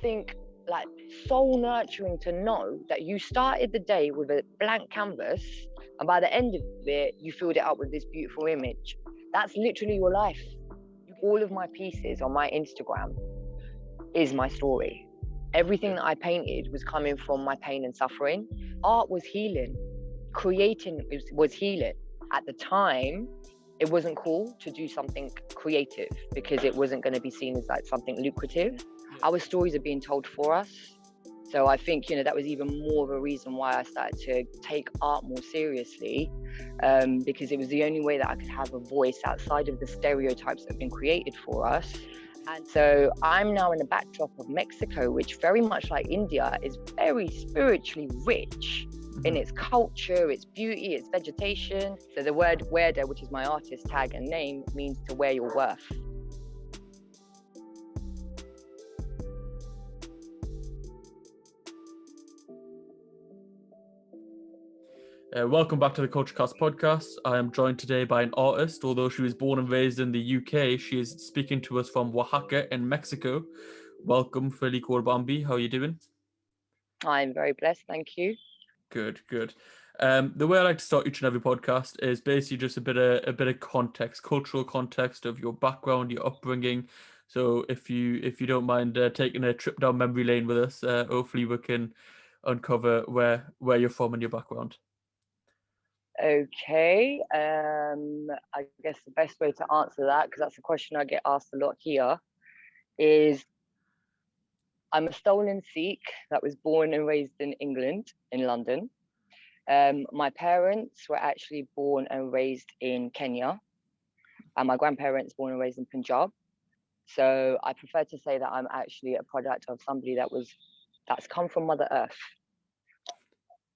think like soul nurturing to know that you started the day with a blank canvas, and by the end of it, you filled it up with this beautiful image. That's literally your life. All of my pieces on my Instagram is my story. Everything that I painted was coming from my pain and suffering. Art was healing. Creating was healing. At the time, it wasn't cool to do something creative because it wasn't going to be seen as like something lucrative. Our stories are being told for us. So I think, that was even more of a reason why I started to take art more seriously, because it was the only way that I could have a voice outside of the stereotypes that have been created for us. And so I'm now in the backdrop of Mexico, which very much like India is very spiritually rich in its culture, its beauty, its vegetation. So the word weirdo, which is my artist tag and name, means to wear your worth. Welcome back to the KultureKast podcast. I am joined today by an artist. Although she was born and raised in the UK, she is speaking to us from Oaxaca in Mexico. Welcome, Kaur Bhambi. How are you doing? I'm very blessed, thank you. Good. The way I like to start each and every podcast is basically just a bit of context, cultural context of your background, your upbringing. So if you don't mind taking a trip down memory lane with us, hopefully we can uncover where you're from and your background. Okay, I guess the best way to answer that, because that's a question I get asked a lot here, is I'm a stolen Sikh that was born and raised in England, in London. My parents were actually born and raised in Kenya, and my grandparents born and raised in Punjab. So I prefer to say that I'm actually a product of somebody that's come from Mother Earth.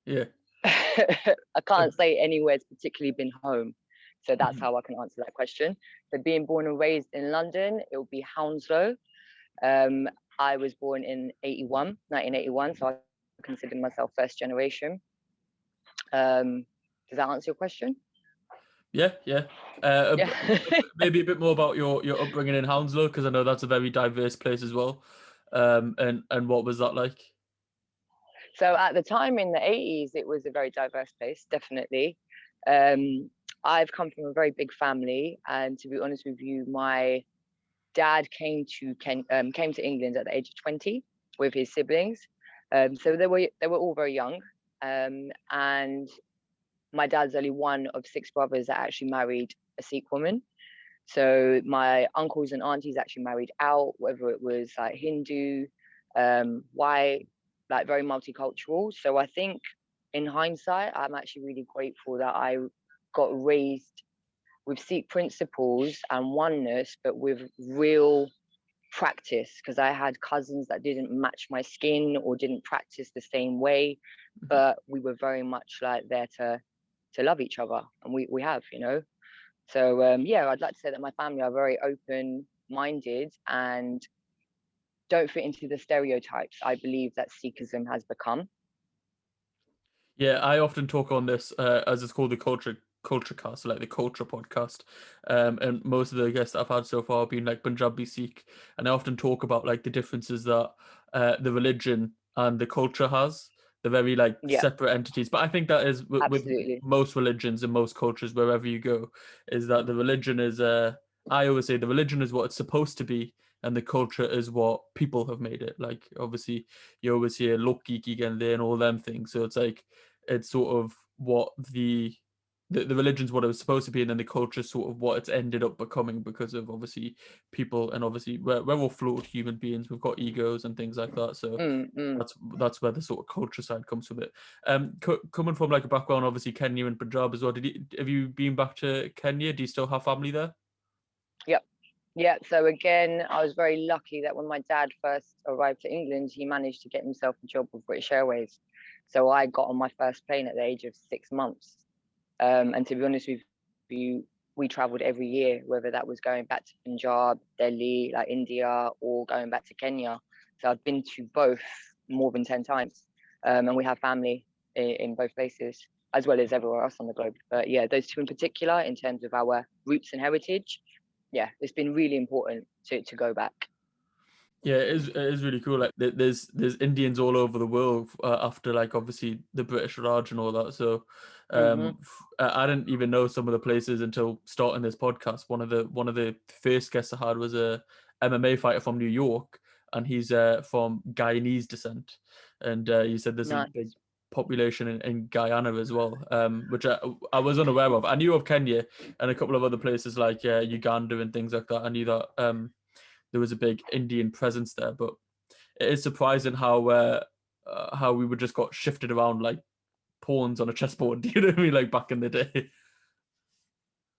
Yeah. I can't say anywhere's particularly been home. So that's how I can answer that question. But being born and raised in London, it will be Hounslow. I was born in 1981, so I consider myself first generation. Does that answer your question? Yeah. Maybe a bit more about your upbringing in Hounslow, because I know that's a very diverse place as well. And what was that like? So at the time in the 80s, it was a very diverse place, definitely. I've come from a very big family, and to be honest with you, my dad came to England at the age of 20 with his siblings. So they were all very young, and my dad's only one of 6 brothers that actually married a Sikh woman. So my uncles and aunties actually married out, whether it was like Hindu, white, like very multicultural. So I think in hindsight, I'm actually really grateful that I got raised with Sikh principles and oneness, but with real practice, because I had cousins that didn't match my skin or didn't practice the same way, but we were very much like there to love each other, and we have, So I'd like to say that my family are very open-minded and don't fit into the stereotypes I believe that Sikhism has become. Yeah, I often talk on this as it's called the KultureKast, so like the culture podcast. And most of the guests I've had so far have been like Punjabi Sikh, and I often talk about like the differences that the religion and the culture has. They're very like separate entities, but I think that is with most religions and most cultures, wherever you go, is that the religion is I always say the religion is what it's supposed to be, and the culture is what people have made it. Like obviously you always hear Loki and all them things, so it's like it's sort of what the religion's what it was supposed to be, and then the culture is sort of what it's ended up becoming because of obviously people, and obviously we're all flawed human beings. We've got egos and things like that, so that's where the sort of culture side comes from it. Coming from like a background, obviously Kenya and Punjab as well. Have you been back to Kenya? Do you still have family there? Yeah, so again, I was very lucky that when my dad first arrived to England, he managed to get himself a job with British Airways. So I got on my first plane at the age of 6 months. And to be honest with you, we traveled every year, whether that was going back to Punjab, Delhi, like India, or going back to Kenya. So I've been to both more than 10 times. And we have family in both places, as well as everywhere else on the globe. But yeah, those two in particular, in terms of our roots and heritage, yeah, it's been really important to go back. Yeah, it is really cool. Like there's Indians all over the world after like obviously the British Raj and all that. So Hmm. I didn't even know some of the places until starting this podcast. One of the first guests I had was a MMA fighter from New York, and he's from Guyanese descent, and he said there's a big Nice. population in Guyana as well, which I was unaware of. I knew of Kenya and a couple of other places like Uganda and things like that. I knew that there was a big Indian presence there, but it is surprising how we were just got shifted around like pawns on a chessboard. Do you know what I mean? Like back in the day.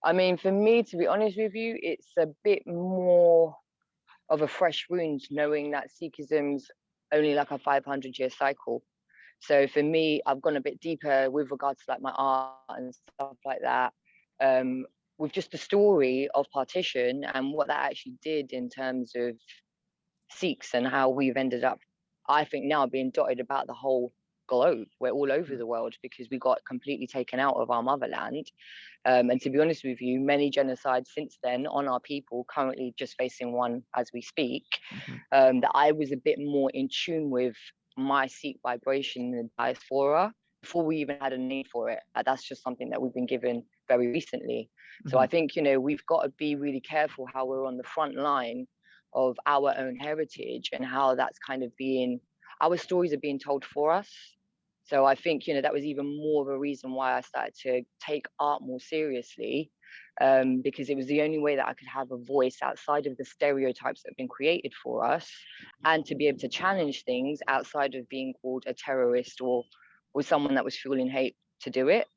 I mean, for me, to be honest with you, it's a bit more of a fresh wound knowing that Sikhism's only like a 500-year cycle. So for me, I've gone a bit deeper with regards to like my art and stuff like that. Um, with just the story of partition and what that actually did in terms of Sikhs and how we've ended up, I think now being dotted about the whole globe. We're all over the world because we got completely taken out of our motherland. And to be honest with you, many genocides since then on our people, currently just facing one as we speak, Mhm. that I was a bit more in tune with my Sikh vibration in the diaspora before we even had a name for it. That's just something that we've been given very recently. So I Mhm. think, we've got to be really careful how we're on the front line of our own heritage and how that's kind of being, our stories are being told for us. So I think, that was even more of a reason why I started to take art more seriously, because it was the only way that I could have a voice outside of the stereotypes that have been created for us, and to be able to challenge things outside of being called a terrorist or someone that was fueling hate to do it.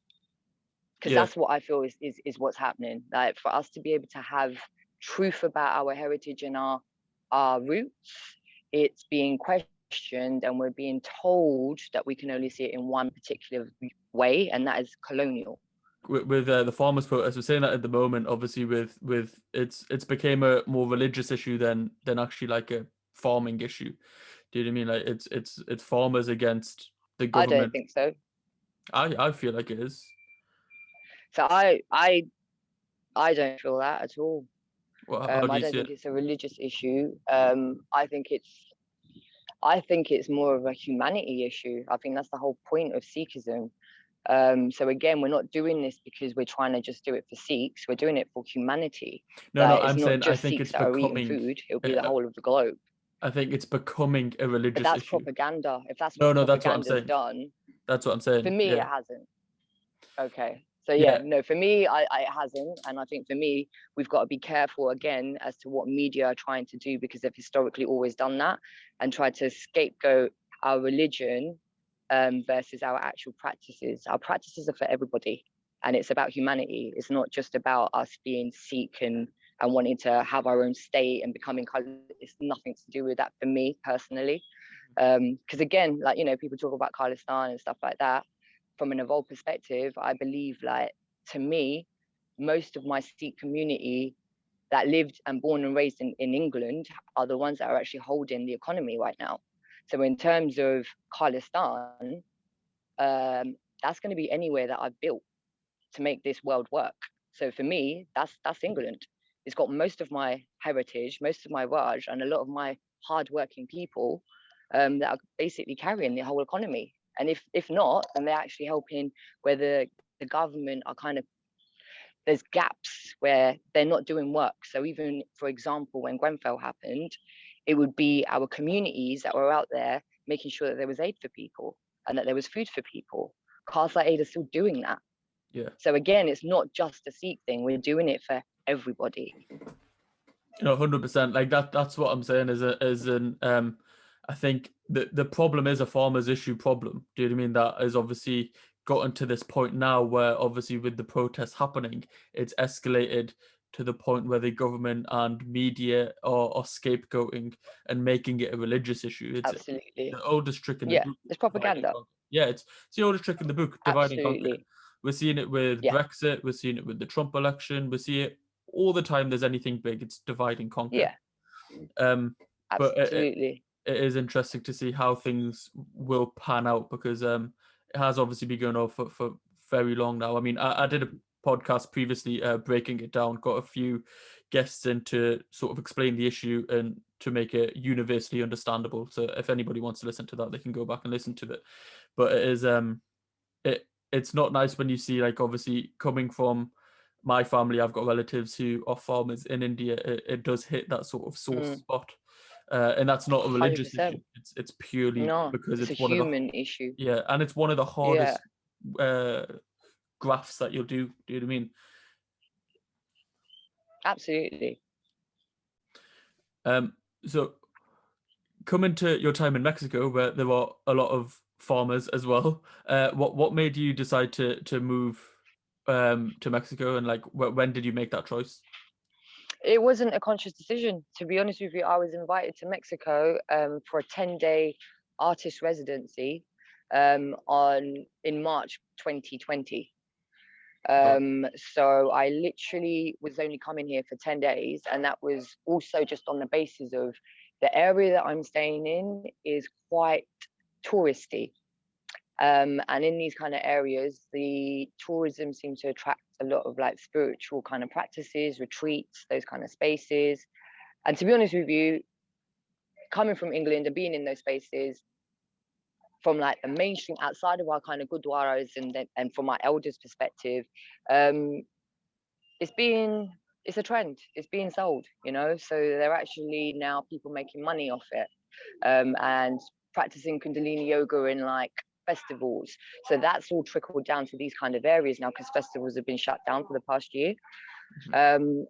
Because Yeah. that's what I feel is what's happening. Like for us to be able to have truth about our heritage and our roots, it's being questioned and we're being told that we can only see it in one particular way, and that is colonial. With the farmers' protest, we're saying that at the moment, obviously with it's became a more religious issue than actually like a farming issue. Do you know what I mean? Like it's farmers against the I don't government. think so. I feel like it is. So I don't feel that at all. Well, how do I you don't see think it? it's a religious issue. I think it's more of a humanity issue. I think that's the whole point of Sikhism. So again, we're not doing this because we're trying to just do it for Sikhs. We're doing it for humanity. No, Like it's I'm not saying I just think Sikhs it's that are eating becoming. food; it'll be the Uh, whole of the globe. I think it's becoming a But religious that's issue. propaganda. If that's No, what no, that's what I'm propaganda's saying. done, That's what I'm for saying. me, Yeah, it hasn't. Okay. So yeah, yeah, no, for me, it hasn't, and I think for me, we've got to be careful again as to what media are trying to do because they've historically always done that and tried to scapegoat our religion versus our actual practices. Our practices are for everybody, and it's about humanity. It's not just about us being Sikh and wanting to have our own state and becoming. It's nothing to do with that for me personally. Because again, like people talk about Khalistan and stuff like that from an evolved perspective, I believe, like, to me, most of my Sikh community that lived and born and raised in England are the ones that are actually holding the economy right now. So in terms of Khalistan, that's going to be anywhere that I've built to make this world work. So for me, that's England. It's got most of my heritage, most of my Raj, and a lot of my hardworking people that are basically carrying the whole economy. And if not, then they're actually helping where the government are kind of, there's gaps where they're not doing work. So even, for example, when Grenfell happened, it would be our communities that were out there making sure that there was aid for people and that there was food for people. Cars like Aid are still doing that. yeah. So again, it's not just a Sikh thing. We're doing it for everybody. 100%. Like that's what I'm saying I think the problem is a farmers issue problem. Do you know what I mean? That is obviously gotten to this point now where obviously with the protests happening, it's escalated to the point where the government and media are scapegoating and making it a religious issue. It's Absolutely. the oldest trick in the Yeah, book, it's divide and propaganda. conquer. Yeah, it's the oldest trick in the book, divide and conquer. Absolutely. We're seeing it with Yeah. Brexit, we're seeing it with the Trump election, we see it all the time there's anything big, it's divide and conquer. Yeah. Um, but Absolutely. it is interesting to see how things will pan out because it has obviously been going on for very long now. I mean, I did a podcast previously breaking it down, got a few guests in to sort of explain the issue and to make it universally understandable. So if anybody wants to listen to that, they can go back and listen to it. But it is it's not nice when you see, like, obviously coming from my family, I've got relatives who are farmers in India. It does hit that sort of sore spot, and that's not a religious issue. 100%. It's purely No, because it's a it's one of the human issue. yeah, and it's one of the Yeah, hardest grafts that you'll do. Do you know what I mean? absolutely. So coming to your time in Mexico, where there are a lot of farmers as well, what made you decide to move to Mexico, and like when did you make that choice? It wasn't a conscious decision, to be honest with you. I was invited to Mexico for a 10-day artist residency in March 2020. Wow. So I literally was only coming here for 10 days, and that was also just on the basis of the area that I'm staying in is quite touristy. And in these kind of areas, the tourism seems to attract a lot of like spiritual kind of practices, retreats, those kind of spaces. And to be honest with you, coming from England and being in those spaces, from like the mainstream outside of our kind of gurdwaras and from my elders' perspective, um, it's being it's a trend. It's being sold, you know. So they're actually now people making money off it, and practicing Kundalini yoga in like festivals. So that's all trickled down to these kind of areas now because festivals have been shut down for the past year. Mhm. Um,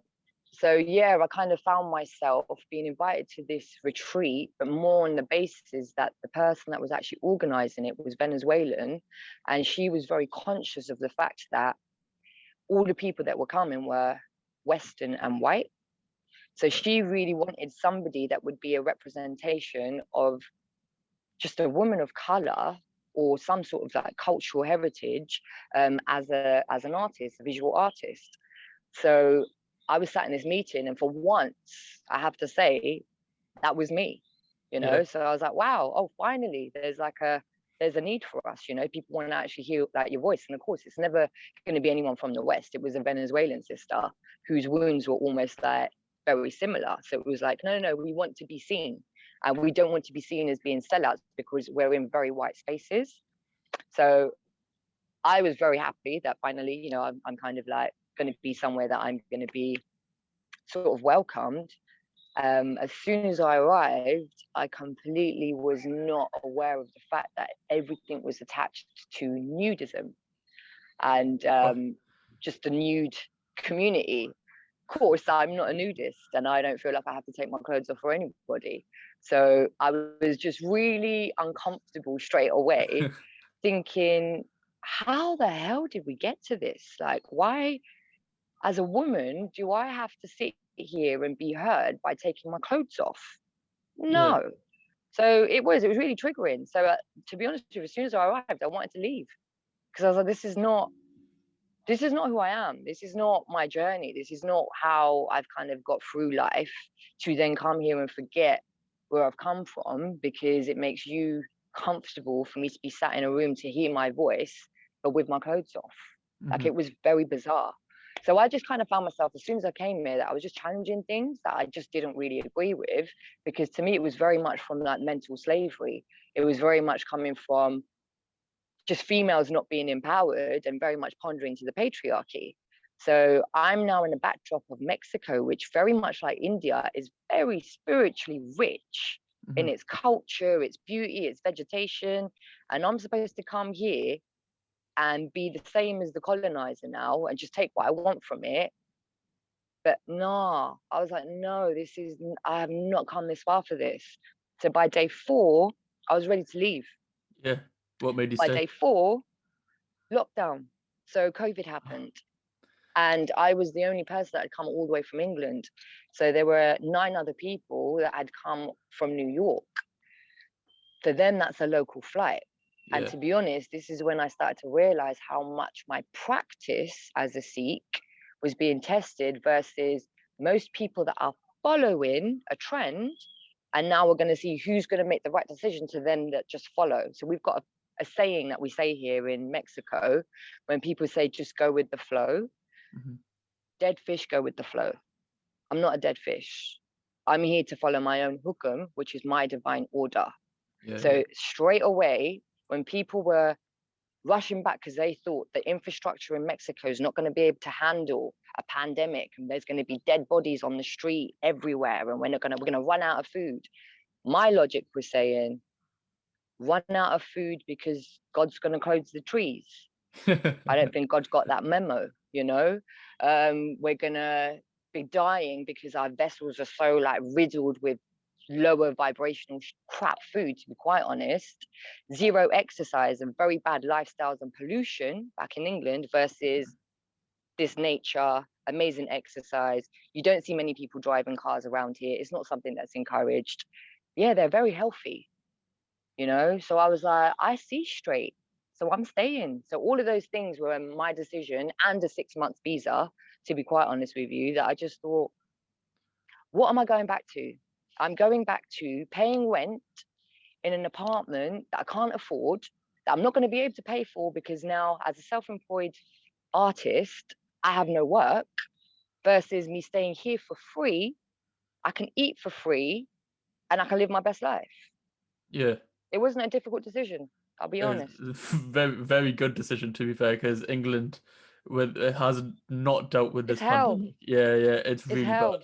so yeah, I kind of found myself being invited to this retreat, but more on the basis that the person that was actually organizing it was Venezuelan, and she was very conscious of the fact that all the people that were coming were Western and white. So she really wanted somebody that would be a representation of just a woman of color or some sort of like cultural heritage as an artist, a visual artist. So I was sat in this meeting, and for once, I have to say, that was me. You Yeah. know, so I was like, wow, oh, finally, there's a need for us. You know, people want to actually hear like your voice, and of course, it's never going to be anyone from the West. It was a Venezuelan sister whose wounds were almost like very similar. So it was like, no, we want to be seen, and we don't want to be seen as being sellouts because we're in very white spaces. So I was very happy that finally, you know, I'm kind of like going to be somewhere that I'm going to be sort of welcomed. As soon as I arrived, I completely was not aware of the fact that everything was attached to nudism and Oh, just the nude community. Of course, I'm not a nudist and I don't feel like I have to take my clothes off for anybody. So I was just really uncomfortable straight away, thinking, how the hell did we get to this? Like, why, as a woman, do I have to sit here and be heard by taking my clothes off? yeah, No. So it was really triggering. So to be honest with you, as soon as I arrived, I wanted to leave because I was like, this is not who I am. This is not my journey. This is not how I've kind of got through life to then come here and forget where I've come from because it makes you comfortable for me to be sat in a room to hear my voice, but with my clothes off. Like hmm, it was very bizarre. So I just kind of found myself as soon as I came here that I was just challenging things that I just didn't really agree with because to me it was very much from like mental slavery. It was very much coming from just females not being empowered and very much pondering to the patriarchy. So I'm now in the backdrop of Mexico, which very much like India is very spiritually rich hmm, in its culture, its beauty, its vegetation. And I'm supposed to come here and be the same as the colonizer now and just take what I want from it. But no, I was like, no, I have not come this far for this. So by day 4, I was ready to leave. yeah. What made you By stay? day 4, lockdown. So COVID happened. And I was the only person that had come all the way from England. So there were 9 other people that had come from New York. For them, that's a local flight. And Yeah. to be honest, this is when I started to realize how much my practice as a Sikh was being tested versus most people that are following a trend. And now we're going to see who's going to make the right decision to them that just follow. So we've got a saying that we say here in Mexico when people say just go with the flow, Hmm. dead fish go with the flow. I'm not a dead fish. I'm here to follow my own hukum, which is my divine order. Yeah, So straight away, when people were rushing back because they thought the infrastructure in Mexico is not going to be able to handle a pandemic, and there's going to be dead bodies on the street everywhere, and we're going to run out of food. My logic was saying, run out of food because God's going to close the trees. yeah. I don't think God's got that memo, you know. We're going to be dying because our vessels are so like riddled with lower vibrational crap food, to be quite honest. Zero exercise and very bad lifestyles and pollution back in England versus this nature, amazing exercise. You don't see many people driving cars around here. It's not something that's encouraged. Yeah, they're very healthy, you know. So I was like, I see straight. So I'm staying. So all of those things were my decision, and a 6 month visa, to be quite honest with you, that I just thought, what am I going back to? I'm going back to paying rent in an apartment that I can't afford, that I'm not going to be able to pay for because now, as a self-employed artist, I have no work, versus me staying here for free. I can eat for free and I can live my best life. Yeah. It wasn't a difficult decision, I'll be honest. Very, very good decision, to be fair, because England it has not dealt with It's this hell. pandemic. Yeah, it's It's really bad. hell.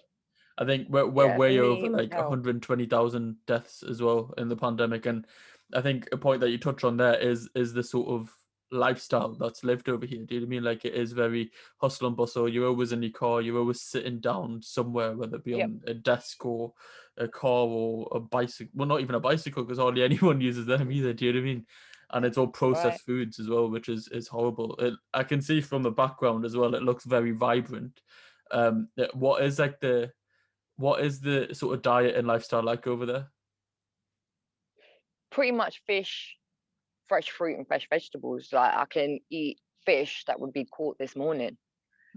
I think we're Yeah, for way over me, it's like hell. 120,000 deaths as well in the pandemic, and I think a point that you touch on there is the sort of lifestyle that's lived over here. Do you know what I mean? Like, it is very hustle and bustle. You're always in your car. You're always sitting down somewhere, whether it be Yep, on a desk or a car or a bicycle. Well, not even a bicycle, because hardly anyone uses them either. Do you know what I mean? And it's all right. processed foods as well, which is horrible. I can see from the background as well. It looks very vibrant. What is like the sort of diet and lifestyle like over there? Pretty much fish, fresh fruit, and fresh vegetables. Like, I can eat fish that would be caught this morning.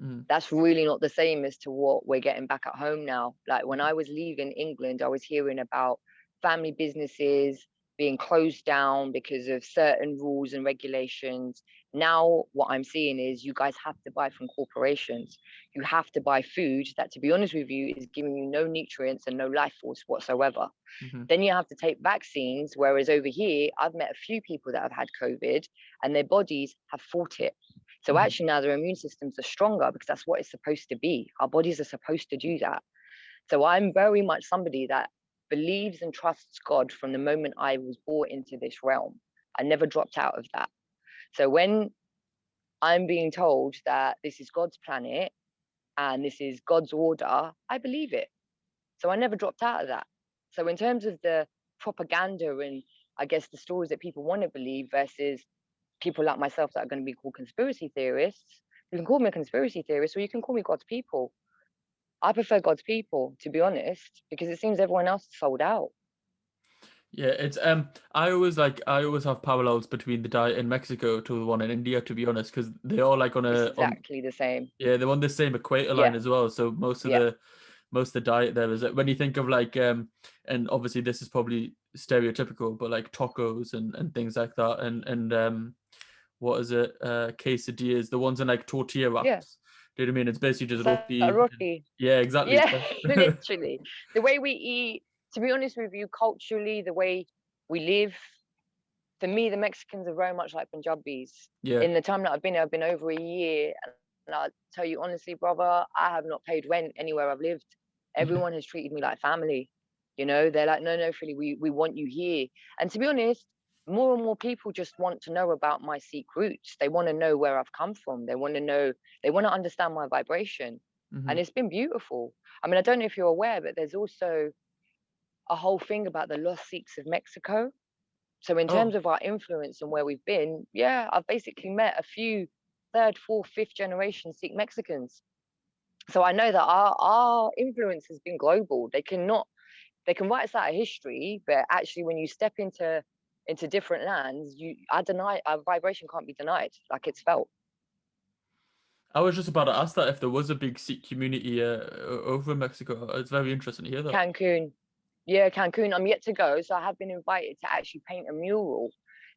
Mm. That's really not the same as to what we're getting back at home now. Like, when I was leaving England, I was hearing about family businesses being closed down because of certain rules and regulations. Now, what I'm seeing is you guys have to buy from corporations. You have to buy food that, to be honest with you, is giving you no nutrients and no life force whatsoever. Mm-hmm. Then you have to take vaccines. Whereas over here, I've met a few people that have had COVID and their bodies have fought it. So Mm-hmm. actually now their immune systems are stronger because that's what it's supposed to be. Our bodies are supposed to do that. So I'm very much somebody that believes and trusts God from the moment I was brought into this realm. I never dropped out of that. So when I'm being told that this is God's planet and this is God's order, I believe it. So I never dropped out of that. So in terms of the propaganda and, I guess, the stories that people want to believe versus people like myself that are going to be called conspiracy theorists, you can call me a conspiracy theorist or you can call me God's people. I prefer God's people, to be honest, because it seems everyone else is sold out. Yeah, it's I always have parallels between the diet in Mexico to the one in India, to be honest, because they're all like It's on exactly the same. yeah, they're on the same equator line Yeah, as well. So yeah, most of the diet there is when you think of like and obviously this is probably stereotypical, but like tacos and things like that, and what is it, quesadillas, the ones in like tortilla yeah. wraps. Do you know what I mean? It's basically just roti. Roti. Yeah, exactly. Yeah, literally. The way we eat, to be honest with you, culturally, the way we live, for me, the Mexicans are very much like Punjabis. Yeah. In the time that I've been over a year, and I'll tell you honestly, brother, I have not paid rent anywhere I've lived. Everyone has treated me like family. You know, they're like, no, Philly, we want you here. And to be honest, more and more people just want to know about my Sikh roots. They want to know where I've come from. They want to know, they want to understand my vibration. Hmm. And it's been beautiful. I mean, I don't know if you're aware, but there's also a whole thing about the lost Sikhs of Mexico. So in Oh, terms of our influence and where we've been, yeah, I've basically met a few third, fourth, fifth generation Sikh Mexicans. So I know that our influence has been global. They can write us out of history, but actually when you step into different lands, our vibration can't be denied. Like, it's felt. I was just about to ask that if there was a big Sikh community over in Mexico. It's very interesting to hear that. Cancun. Yeah, Cancun. I'm yet to go. So I have been invited to actually paint a mural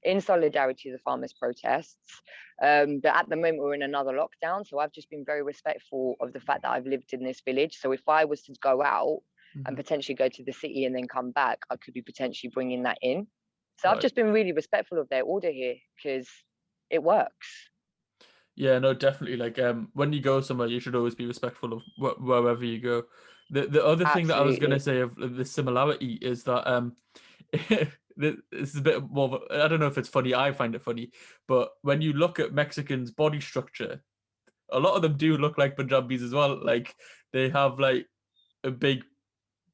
in solidarity with the farmers' protests. But at the moment, we're in another lockdown. So I've just been very respectful of the fact that I've lived in this village. So if I was to go out and potentially go to the city and then come back, I could be potentially bringing that in. So I've just been really respectful of their order here because it works. Yeah, no, definitely. Like, when you go somewhere, you should always be respectful of wherever you go. The other thing that I was gonna say of the similarity is that this is a bit more of I don't know if it's funny. I find it funny, but when you look at Mexicans' body structure, a lot of them do look like Punjabis as well. Like they have like a big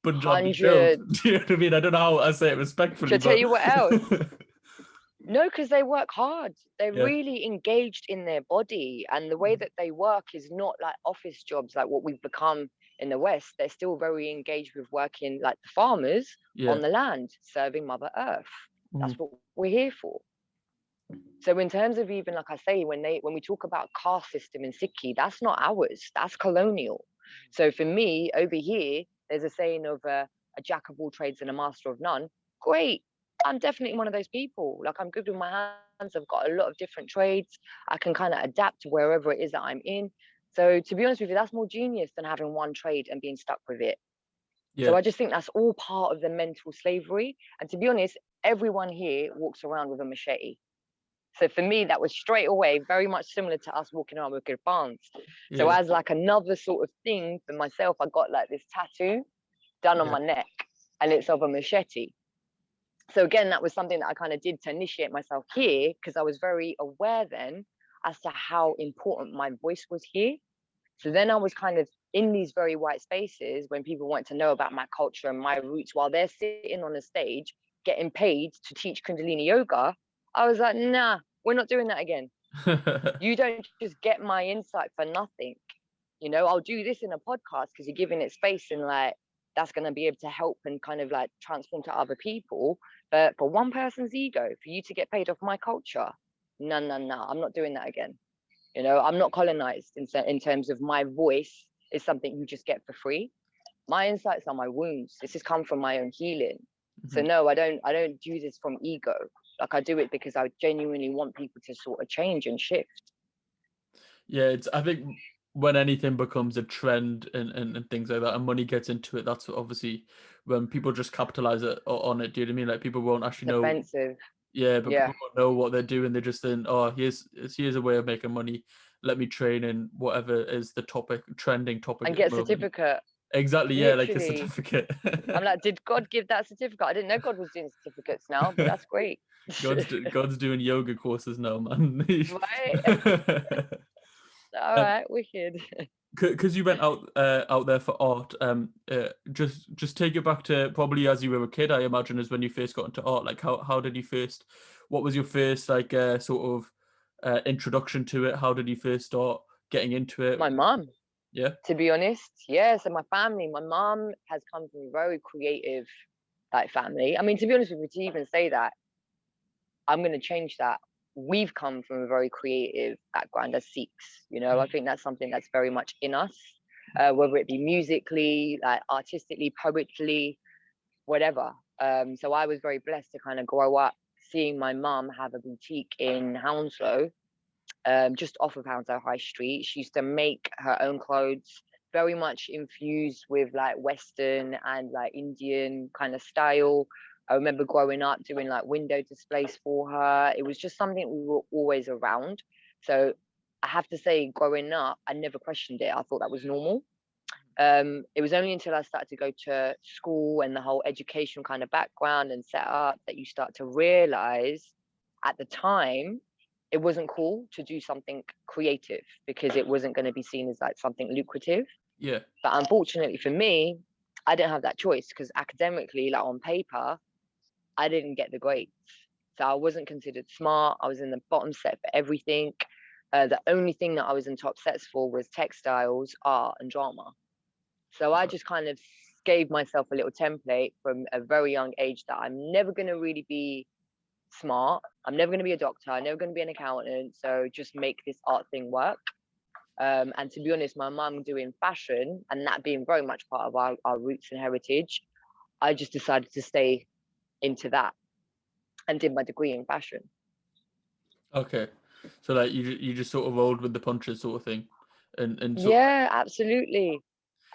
Punjabi build. 100. Do you know what I mean? I don't know how I say it respectfully, Should I tell but you what else? No, because they work hard. They're yeah, really engaged in their body. And the way that they work is not like office jobs like what we've become in the West. They're still very engaged with working like the farmers yeah, on the land, serving Mother Earth. That's mm, what we're here for. So in terms of even like I say, when we talk about caste system in Sikhi, that's not ours. That's colonial. So for me, over here, there's a saying of a jack of all trades and a master of none. Great. I'm definitely one of those people. Like I'm good with my hands. I've got a lot of different trades. I can kind of adapt to wherever it is that I'm in. So to be honest with you, that's more genius than having one trade and being stuck with it. yeah, So I just think that's all part of the mental slavery. And to be honest, everyone here walks around with a machete. So for me, that was straight away very much similar to us walking around with kirbans. So yeah, as like another sort of thing for myself, I got like this tattoo done on yeah, my neck, and it's of a machete. So again, that was something that I kind of did to initiate myself here because I was very aware then as to how important my voice was here. So then I was kind of in these very white spaces when people want to know about my culture and my roots while they're sitting on a stage getting paid to teach Kundalini yoga. I was like, nah, we're not doing that again. You don't just get my insight for nothing. You know, I'll do this in a podcast because you're giving it space and like that's going to be able to help and kind of like transform to other people. But for one person's ego, for you to get paid off my culture, no, no, no, I'm not doing that again. You know, I'm not colonized in terms of my voice is something you just get for free. My insights are my wounds. This has come from my own healing. So no, I don't do this from ego. Like I do it because I genuinely want people to sort of change and shift. Yeah, it's I think when anything becomes a trend and things like that and money gets into it, that's obviously when people just capitalize on it. Do you know what I mean? Like people won't actually It's know. offensive. Yeah, but Yeah. people won't know what they're doing. They're just saying, "Oh, here's a way of making money. Let me train in whatever is the trending topic And at the get a moment." certificate. Exactly. Yeah, like a Literally. certificate. I'm like, did God give that certificate? I didn't know God was doing certificates now, but that's great. God's doing yoga courses now, man. Right? All Um, right, wicked. because you went out there for art, just take it back to probably as you were a kid, I imagine, is when you first got into art. Like how did you first, what was your first like sort of introduction to it? How did you first start getting into it? My mum, Yeah, to be honest. Yeah, so my family, my mum has come from a very creative like family. I mean, to be honest with you, to even say that, I'm going to change that. We've come from a very creative background as Sikhs. You know, I think that's something that's very much in us, whether it be musically, like artistically, poetically, whatever. So I was very blessed to kind of grow up seeing my mum have a boutique in Hounslow, just off of Hounslow High Street. She used to make her own clothes, very much infused with like Western and like Indian kind of style. I remember growing up doing like window displays for her. It was just something we were always around. So I have to say, growing up, I never questioned it. I thought that was normal. It was only until I started to go to school and the whole education kind of background and setup that you start to realize at the time it wasn't cool to do something creative because it wasn't going to be seen as like something lucrative. yeah, But unfortunately for me, I didn't have that choice because academically, like on paper, I didn't get the grades. So I wasn't considered smart. I was in the bottom set for everything. The only thing that I was in top sets for was textiles, art, and drama. So I just kind of gave myself a little template from a very young age that I'm never going to really be smart. I'm never going to be a doctor. I'm never going to be an accountant. So just make this art thing work. And to be honest, my mum doing fashion and that being very much part of our roots and heritage, I just decided to stay into that and did my degree in fashion. Okay, so like you just sort of rolled with the punches, sort of thing, and so Yeah, absolutely.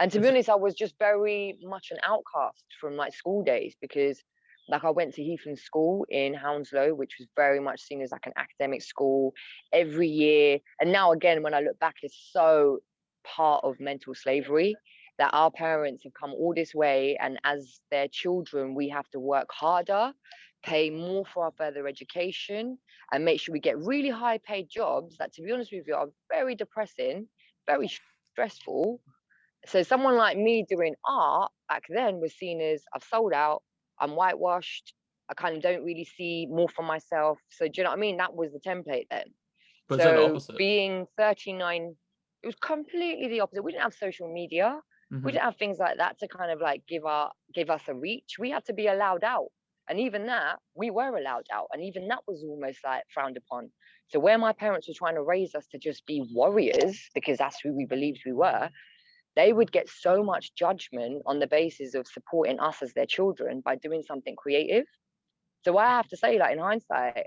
And to be is it, honest, I was just very much an outcast from like school days because like I went to Heathland School in Hounslow, which was very much seen as like an academic school every year. And now again, when I look back, it's so part of mental slavery that our parents have come all this way. And as their children, we have to work harder, pay more for our further education, and make sure we get really high paid jobs that, to be honest with you, are very depressing, very stressful. So someone like me doing art back then was seen as I've sold out, I'm whitewashed, I kind of don't really see more for myself. So do you know what I mean? That was the template then. but is that the So opposite? being 39, it was completely the opposite. We didn't have social media. We Hmm. didn't have things like that to kind of like give us a reach. We had to be allowed out. And even that, we were allowed out. And even that was almost like frowned upon. So where my parents were trying to raise us to just be warriors, because that's who we believed we were, they would get so much judgment on the basis of supporting us as their children by doing something creative. So I have to say, like in hindsight,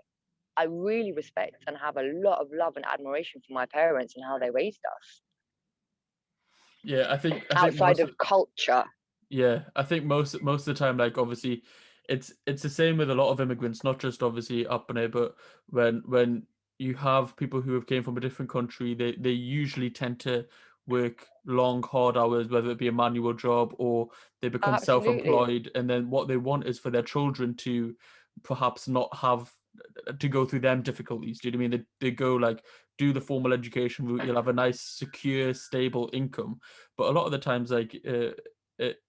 I really respect and have a lot of love and admiration for my parents and how they raised us Yeah, I think outside most of of, culture. yeah, I think most of the time, like obviously, it's the same with a lot of immigrants, not just obviously up in it, but when you have people who have came from a different country, they usually tend to work long, hard hours, whether it be a manual job or they become Absolutely. self-employed, and then what they want is for their children to perhaps not have to go through them difficulties. Do you know what I mean? They go like do the formal education route, you'll have a nice, secure, stable income, but a lot of the times, like it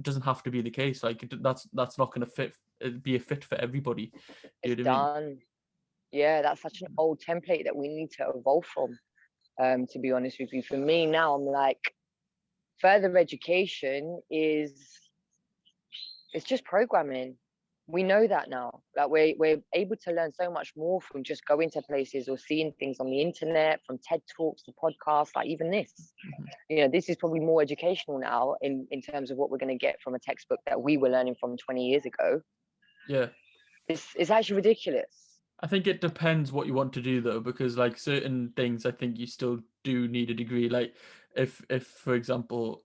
doesn't have to be the case. Like that's not going to be a fit for everybody. Do you It's know what I mean? done. Yeah, that's such an old template that we need to evolve from. To be honest with you, for me now, I'm like, further education is it's just programming. We know that now. Like we're able to learn so much more from just going to places or seeing things on the internet, from TED Talks to podcasts, like even this. Mhm. You know, this is probably more educational now in terms of what we're going to get from a textbook that we were learning from 20 years ago. Yeah, It's actually ridiculous. I think it depends what you want to do though, because like certain things, I think you still do need a degree. Like if for example,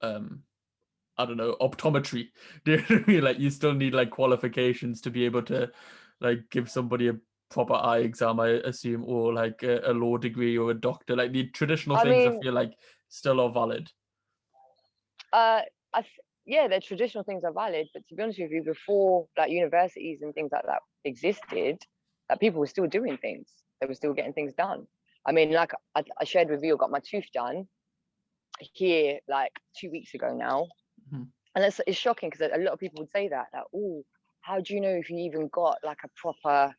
I don't know, optometry. Do you know what I mean? Like you still need like qualifications to be able to like give somebody a proper eye exam, I assume, or like a law degree or a doctor. Like the traditional I things, I mean, feel like still are valid. uh, yeah, the traditional things are valid, but to be honest with you, before like universities and things like that existed, that people were still doing things. They were still getting things done. I mean, like I shared with you, I got my tooth done here like 2 weeks ago now, Mhm. and it's shocking because a lot of people would say that, like, oh, how do you know if you even got like a proper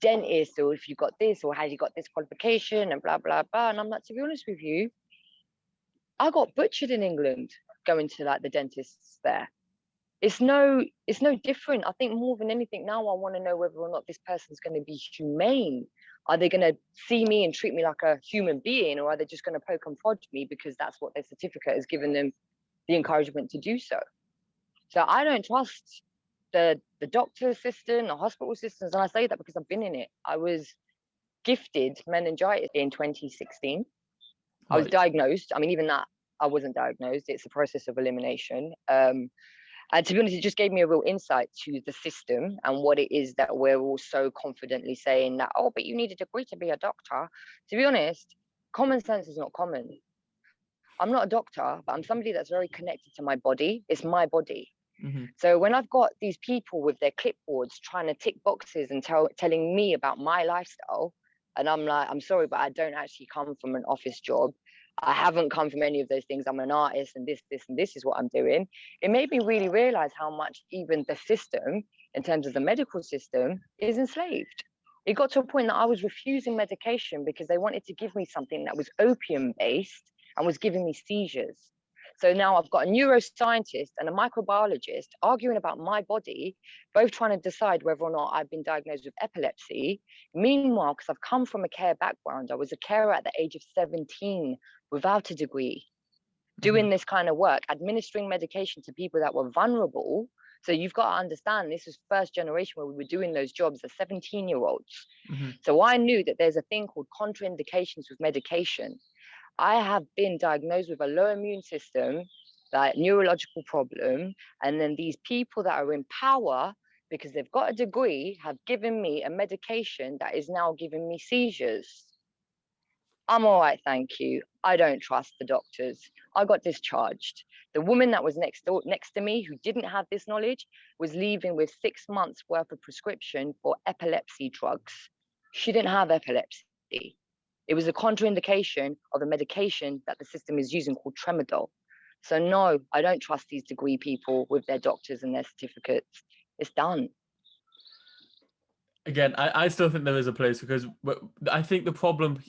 dentist, or if you got this, or how you got this qualification, and blah blah blah. And I'm like, to be honest with you, I got butchered in England going to like the dentists there. It's no different. I think more than anything now, I want to know whether or not this person's going to be humane. Are they going to see me and treat me like a human being, or are they just going to poke and prod me because that's what their certificate has given them the encouragement to do so? So I don't trust the doctor system, the hospital systems, and I say that because I've been in it. I was gifted meningitis in 2016. I was Right. diagnosed. I mean, even that, I wasn't diagnosed. It's a process of elimination. And to be honest, it just gave me a real insight to the system and what it is that we're all so confidently saying that, oh, but you need a degree to be a doctor. To be honest, common sense is not common. I'm not a doctor, but I'm somebody that's very connected to my body. It's my body. Hmm. So when I've got these people with their clipboards trying to tick boxes and telling me about my lifestyle, and I'm like, I'm sorry, but I don't actually come from an office job. I haven't come from any of those things. I'm an artist, and and this is what I'm doing. It made me really realize how much even the system, in terms of the medical system, is enslaved. It got to a point that I was refusing medication because they wanted to give me something that was opium based and was giving me seizures. So now I've got a neuroscientist and a microbiologist arguing about my body, both trying to decide whether or not I've been diagnosed with epilepsy. Meanwhile, because I've come from a care background, I was a carer at the age of 17 without a degree, Hmm. doing this kind of work, administering medication to people that were vulnerable So you've got to understand, this was first generation where we were doing those jobs as 17-year-olds. So I knew that there's a thing called contraindications with medication. I have been diagnosed with a low immune system, like neurological problem, and then these people that are in power, because they've got a degree, have given me a medication that is now giving me seizures. I'm all right, thank you. I don't trust the doctors. I got discharged. The woman that was next to me, who didn't have this knowledge, was leaving with 6 months worth of prescription for epilepsy drugs. She didn't have epilepsy. It was a contraindication of a medication that the system is using called tramadol. So no, I don't trust these degree people with their doctors and their certificates. It's done. Again, I still think there is a place, because I think the problem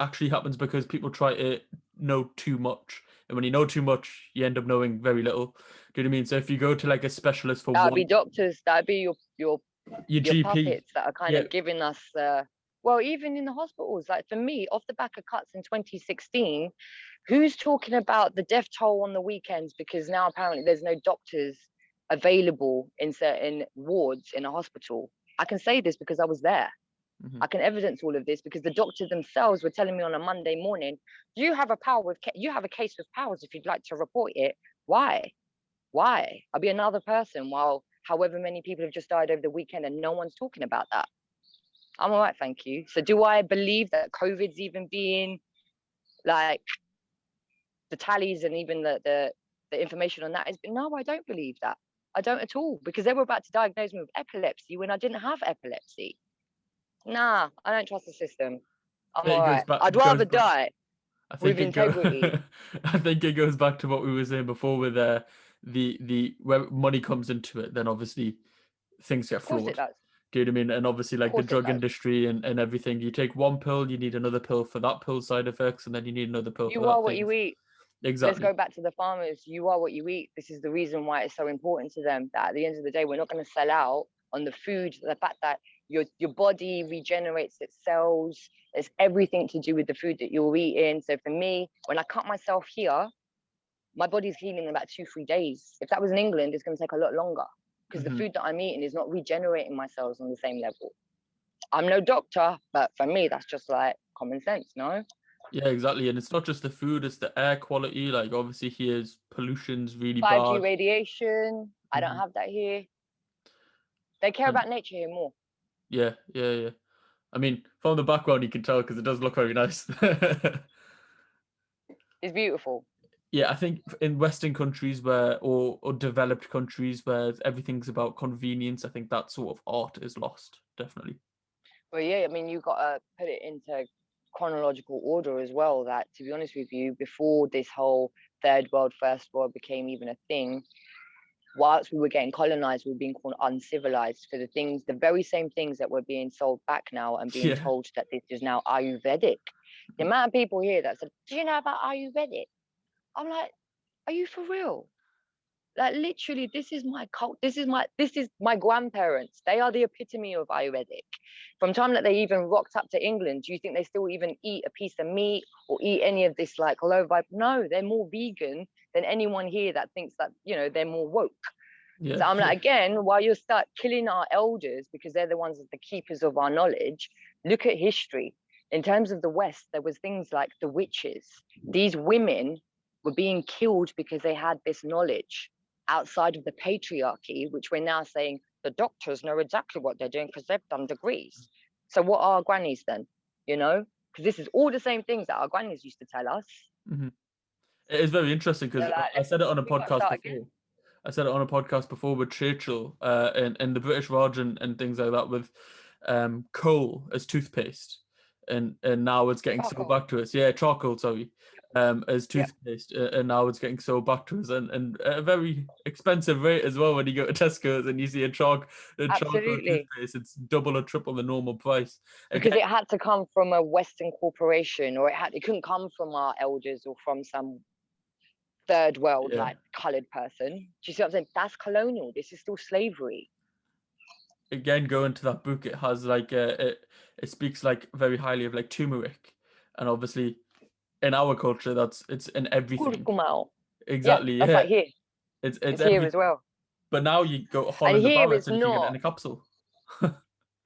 actually happens because people try to know too much. And when you know too much, you end up knowing very little. Do you know what I mean? So if you go to like a specialist for That'd be doctors, that'd be your GP, puppets that are kind of giving us well, even in the hospitals, like for me, off the back of cuts in 2016, who's talking about the death toll on the weekends? Because now apparently there's no doctors available in certain wards in a hospital. I can say this because I was there. I can evidence all of this because the doctors themselves were telling me on a Monday morning, you have a case with powers if you'd like to report it. Why? I'll be another person while however many people have just died over the weekend and no one's talking about that. I'm all right, thank you. So do I believe that COVID's even being like the tallies and even the information on that is, no, I don't believe that. I don't at all, because they were about to diagnose me with epilepsy when I didn't have epilepsy. Nah, I don't trust the system. I'm all right. I'd rather die with integrity. I think it goes back to what we were saying before with the where money comes into it, then obviously things get flawed. Of course it does. Do you know what I mean? And obviously, like the drug industry and everything, you take one pill, you need another pill for that pill's side effects, and then you need another pill for that. You are what you eat. Exactly. Let's go back to the farmers. You are what you eat. This is the reason why it's so important to them that at the end of the day, we're not going to sell out on the food, the fact that your body regenerates its cells. It's everything to do with the food that you're eating. So for me, when I cut myself here, my body's healing in about 2-3 days. If that was in England, it's going to take a lot longer because the food that I'm eating is not regenerating my cells on the same level. I'm no doctor, but for me, that's just like common sense, no? Yeah, exactly. And it's not just the food, it's the air quality. Like obviously here's pollution's really 5G bad. radiation. I don't have that here. They care about nature here more. Yeah. I mean, from the background you can tell because it does look very nice. It's beautiful. Yeah, I think in Western countries or developed countries where everything's about convenience, I think that sort of art is lost, definitely. Well, yeah, I mean, you've got to put it into chronological order as well, that to be honest with you, before this whole third world, first world became even a thing, whilst we were getting colonized, we were being called uncivilized for the very same things that were being sold back now and being told that this is now Ayurvedic. The amount of people here that said, do you know about Ayurvedic? I'm like, are you for real? Like literally, this is my cult. This is my grandparents. They are the epitome of Ayurvedic. From time that they even rocked up to England, do you think they still even eat a piece of meat or eat any of this like low vibe? No, they're more vegan than anyone here that thinks that, you know, they're more woke. Yeah. So I'm like, again, while you start killing our elders because they're the ones that the keepers of our knowledge, look at history. In terms of the West, there was things like the witches. These women were being killed because they had this knowledge outside of the patriarchy, which we're now saying the doctors know exactly what they're doing because they've done degrees. So what are our grannies then? You know, because this is all the same things that our grannies used to tell us. It is very interesting because I said it on a podcast before. I said it on a podcast before with Churchill and the British Raj and things like that with coal as toothpaste. And now it's getting so back to us. Yeah, charcoal, sorry. As toothpaste, and now it's getting so back to us, and at a very expensive rate as well. When you go to Tesco's and you see a charcoal toothpaste, it's double or triple the normal price. Because it had to come from a Western corporation, or it couldn't come from our elders or from some third world like coloured person. Do you see what I'm saying? That's colonial. This is still slavery. Again, going to that book, it has like it speaks like very highly of like turmeric, and obviously in our culture it's in everything. Kurkumau. Exactly. That's like here. It's here as well. But now you go And Holland here about it it's and you can get it in not. a capsule.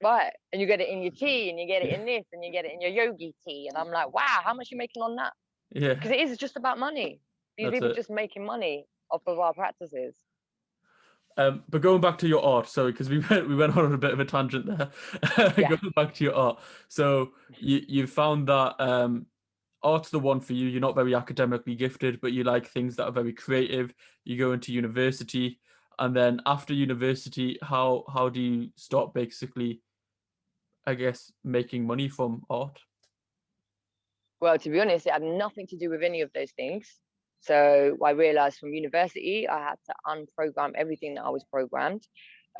Right. And you get it in your tea, and you get it in this, and you get it in your yogi tea. And I'm like, wow, how much are you making on that? Yeah, Because it is just about money. These that's people it. just making money off of our practices. But going back to your art, sorry, because we went on a bit of a tangent there. Yeah. Going back to your art, so you found that art's the one for you. You're not very academically gifted, but you like things that are very creative. You go into university, and then after university, how do you start basically, I guess, making money from art? Well, to be honest, it had nothing to do with any of those things. So I realized from university, I had to unprogram everything that I was programmed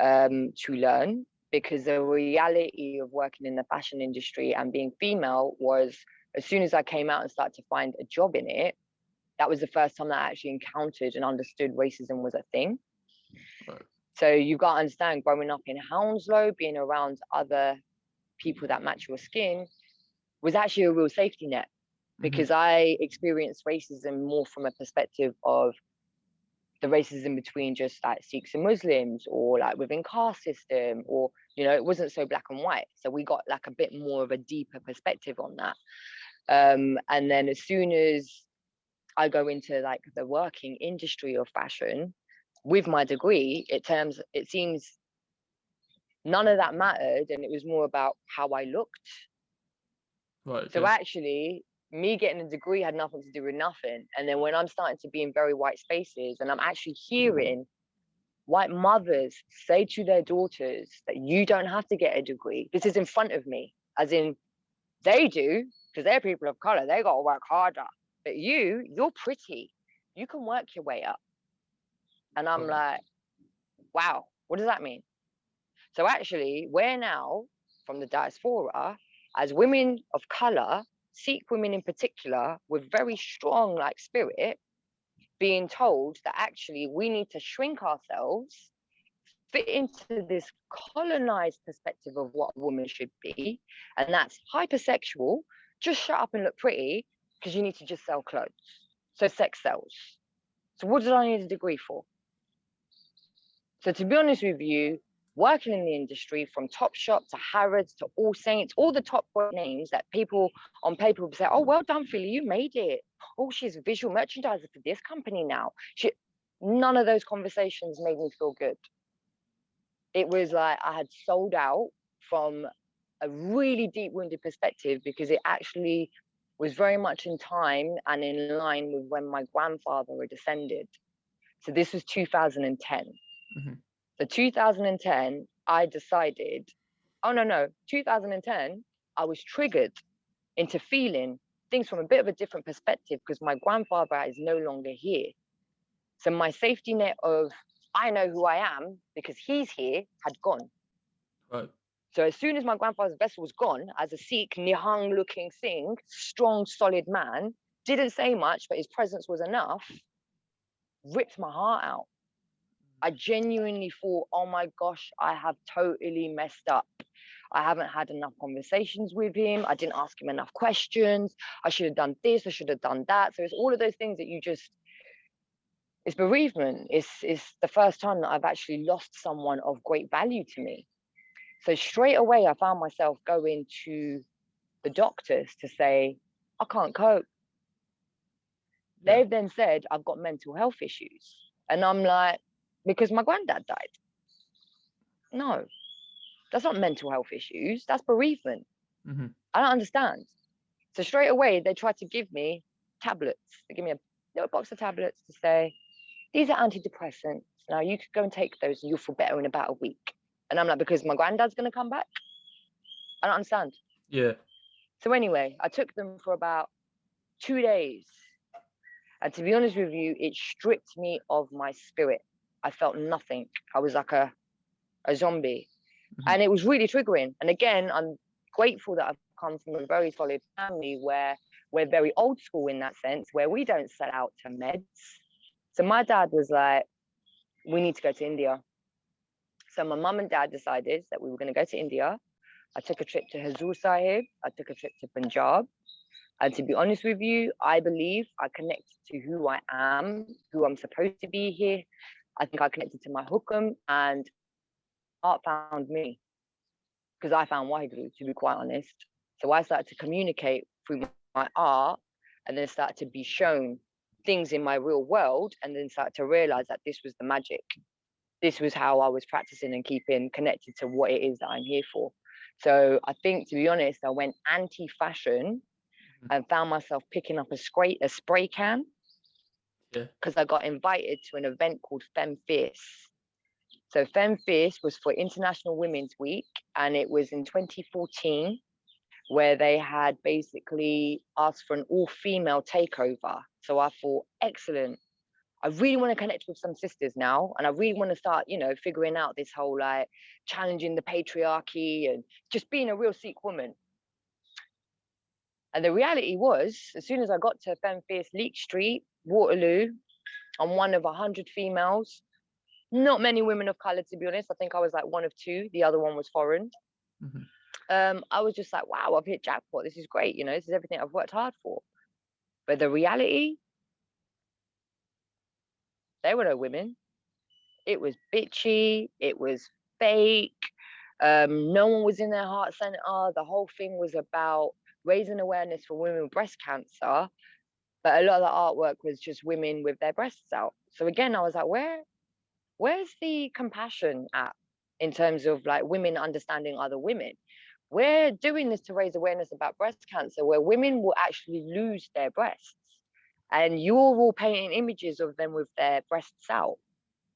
to learn, because the reality of working in the fashion industry and being female was, as soon as I came out and started to find a job in it, that was the first time that I actually encountered and understood racism was a thing. Right. So you've got to understand, growing up in Hounslow, being around other people that match your skin was actually a real safety net, Mm-hmm. because I experienced racism more from a perspective of the racism between just like Sikhs and Muslims, or like within caste system, or, you know, it wasn't so black and white. So we got like a bit more of a deeper perspective on that. And then as soon as I go into like the working industry of fashion with my degree, it seems none of that mattered, and it was more about how I looked. Right. So Okay. actually, me getting a degree had nothing to do with nothing. And then when I'm starting to be in very white spaces, and I'm actually hearing white mothers say to their daughters that you don't have to get a degree. This is in front of me, as in they do, because they're people of color. They got to work harder. But you're pretty. You can work your way up. And I'm Right. like, wow, what does that mean? So actually, we're now, from the diaspora, as women of color, Sikh women in particular, with very strong like spirit, being told that actually we need to shrink ourselves, fit into this colonized perspective of what a woman should be, and that's hypersexual. Just shut up and look pretty, because you need to just sell clothes. So sex sells. So what did I need a degree for? So to be honest with you, working in the industry, from Topshop to Harrods to All Saints, all the top names that people on paper would say, oh, well done, Philly, you made it. Oh, she's a visual merchandiser for this company now. None of those conversations made me feel good. It was like I had sold out from a really deep wounded perspective, because it actually was very much in time and in line with when my grandfather had ascended. So this was 2010. Mm-hmm. So 2010, I decided, oh, no, 2010, I was triggered into feeling things from a bit of a different perspective, because my grandfather is no longer here. So my safety net of, I know who I am because he's here, had gone. Right. So as soon as my grandfather's vessel was gone, as a Sikh, Nihang looking Singh, strong, solid man, didn't say much, but his presence was enough, ripped my heart out. I genuinely thought, oh my gosh, I have totally messed up. I haven't had enough conversations with him. I didn't ask him enough questions. I should have done this. I should have done that. So it's all of those things that it's bereavement. It's the first time that I've actually lost someone of great value to me. So straight away, I found myself going to the doctors to say, I can't cope. Yeah. They've then said, I've got mental health issues. And I'm like, because my granddad died. No, that's not mental health issues. That's bereavement. Mm-hmm. I don't understand. So straight away, they tried to give me tablets. They give me a little box of tablets to say, these are antidepressants. Now you could go and take those and you'll feel better in about a week. And I'm like, because my granddad's going to come back? I don't understand. Yeah. So anyway, I took them for about 2 days. And to be honest with you, it stripped me of my spirit. I felt nothing. I was like a zombie. Mm-hmm. And it was really triggering. And again, I'm grateful that I've come from a very solid family where we're very old school in that sense, where we don't sell out to meds. So my dad was like, we need to go to India. So my mum and dad decided that we were going to go to India. I took a trip to Hazur Sahib. I took a trip to Punjab. And to be honest with you, I believe I connected to who I am, who I'm supposed to be here. I think I connected to my hookum, and art found me because I found Waheguru, to be quite honest. So I started to communicate through my art, and then started to be shown things in my real world, and then started to realize that this was the magic. This was how I was practicing and keeping connected to what it is that I'm here for. So I think, to be honest, I went anti-fashion and found myself picking up a spray can because I got invited to an event called Femme Fierce. So Femme Fierce was for International Women's Week, and it was in 2014, where they had basically asked for an all-female takeover. So I thought, excellent. I really want to connect with some sisters now, and I really want to start, figuring out this whole like challenging the patriarchy and just being a real Sikh woman. And the reality was, as soon as I got to Femme Fierce Leek Street, Waterloo, I'm one of 100 females. Not many women of color, to be honest. I think I was like one of two. The other one was foreign. I was just like, wow, I've hit jackpot. This is great. This is everything I've worked hard for. But the reality, there were no women. It was bitchy. It was fake. No one was in their heart center. The whole thing was about raising awareness for women with breast cancer. But a lot of the artwork was just women with their breasts out. So again, I was like, where's the compassion at in terms of like women understanding other women? We're doing this to raise awareness about breast cancer, where women will actually lose their breasts. And you're all painting images of them with their breasts out.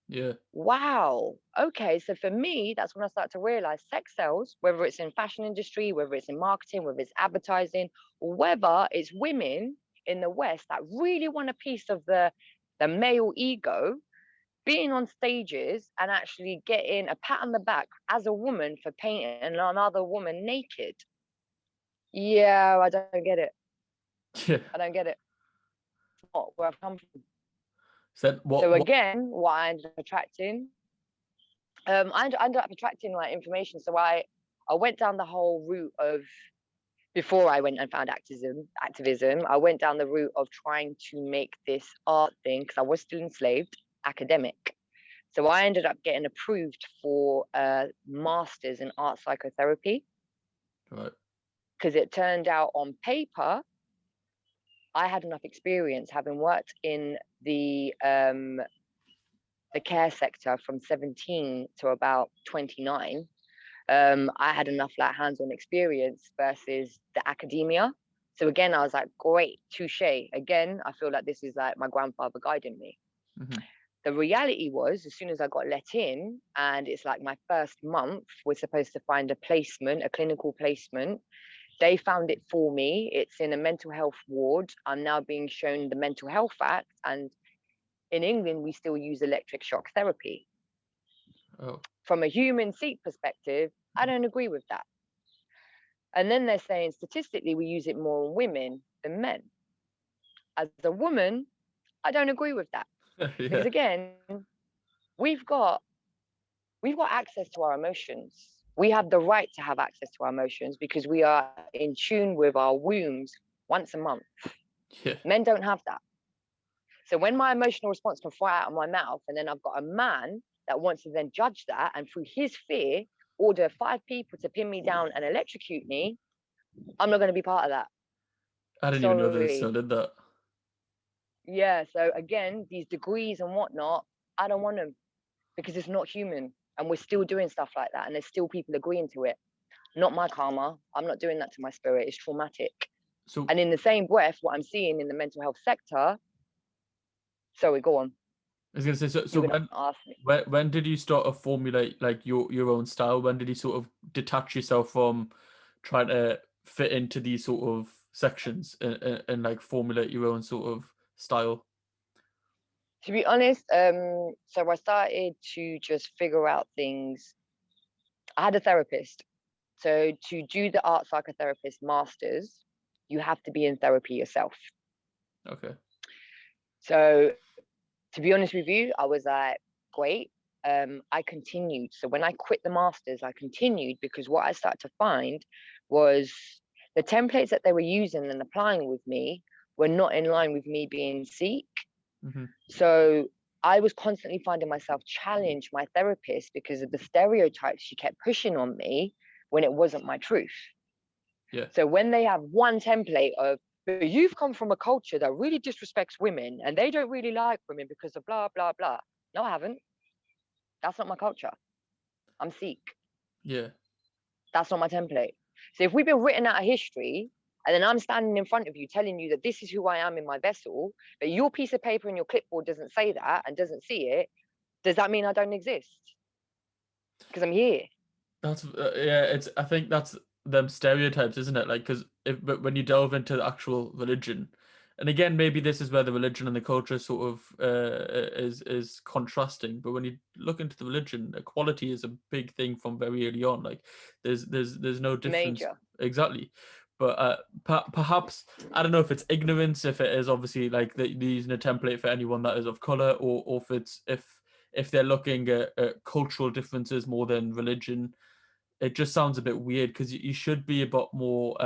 Yeah. Wow. Okay. So for me, that's when I start to realize sex sells, whether it's in fashion industry, whether it's in marketing, whether it's advertising, or whether it's women in the West that really want a piece of the male ego, being on stages and actually getting a pat on the back as a woman for painting another woman naked. Yeah, I don't get it. Yeah. I don't get it. It's not where I've come from. So again, what I ended up attracting, I ended up attracting like information. So I went down the whole route of, before I went and found activism, I went down the route of trying to make this art thing, because I was still enslaved, academic. So I ended up getting approved for a master's in art psychotherapy. Right. Because it turned out on paper, I had enough experience having worked in the care sector from 17 to about 29. I had enough like hands-on experience versus the academia. So again, I was like, great, touche. Again, I feel like this is like my grandfather guiding me. The reality was, as soon as I got let in, and it's like my first month, we're supposed to find a placement, a clinical placement. They found it for me. It's in a mental health ward. I'm now being shown the Mental Health Act. And in England, we still use electric shock therapy. Oh. From a human Sikh perspective, I don't agree with that. And then they're saying statistically, we use it more on women than men. As a woman, I don't agree with that. Yeah. Because again, we've got access to our emotions. We have the right to have access to our emotions because we are in tune with our wombs once a month. Yeah. Men don't have that. So when my emotional response can fly out of my mouth, and then I've got a man that wants to then judge that, and through his fear, order 5 people to pin me down and electrocute me, I'm not going to be part of that. I didn't even know they still did that. Yeah. So again, these degrees and whatnot, I don't want them because it's not human. And we're still doing stuff like that. And there's still people agreeing to it. Not my karma. I'm not doing that to my spirit. It's traumatic. So, and in the same breath, what I'm seeing in the mental health sector. Sorry, go on. I was going to say, so when did you start to formulate like your own style? When did you sort of detach yourself from trying to fit into these sort of sections and like formulate your own sort of style? To be honest, so I started to just figure out things. I had a therapist. So to do the art psychotherapist masters, you have to be in therapy yourself. Okay. So to be honest with you, I was like, great. I continued. So when I quit the masters, I continued because what I started to find was the templates that they were using and applying with me were not in line with me being Sikh. So I was constantly finding myself challenge my therapist because of the stereotypes she kept pushing on me when it wasn't my truth. Yeah. So when they have one template of, but you've come from a culture that really disrespects women and they don't really like women because of blah, blah, blah. No, I haven't. That's not my culture. I'm Sikh. Yeah. That's not my template. So if we've been written out of history, and then I'm standing in front of you telling you that this is who I am in my vessel, but your piece of paper and your clipboard doesn't say that and doesn't see it, does that mean I don't exist? Because I'm here. That's it's. I think that's them stereotypes, isn't it? Like, because but when you delve into the actual religion, and again, maybe this is where the religion and the culture sort of is contrasting. But when you look into the religion, equality is a big thing from very early on. Like, there's no difference Major. exactly. But perhaps I don't know if it's ignorance, if it is obviously like using a template for anyone that is of color, or if it's if they're looking at cultural differences more than religion. It just sounds a bit weird because you should be a bit more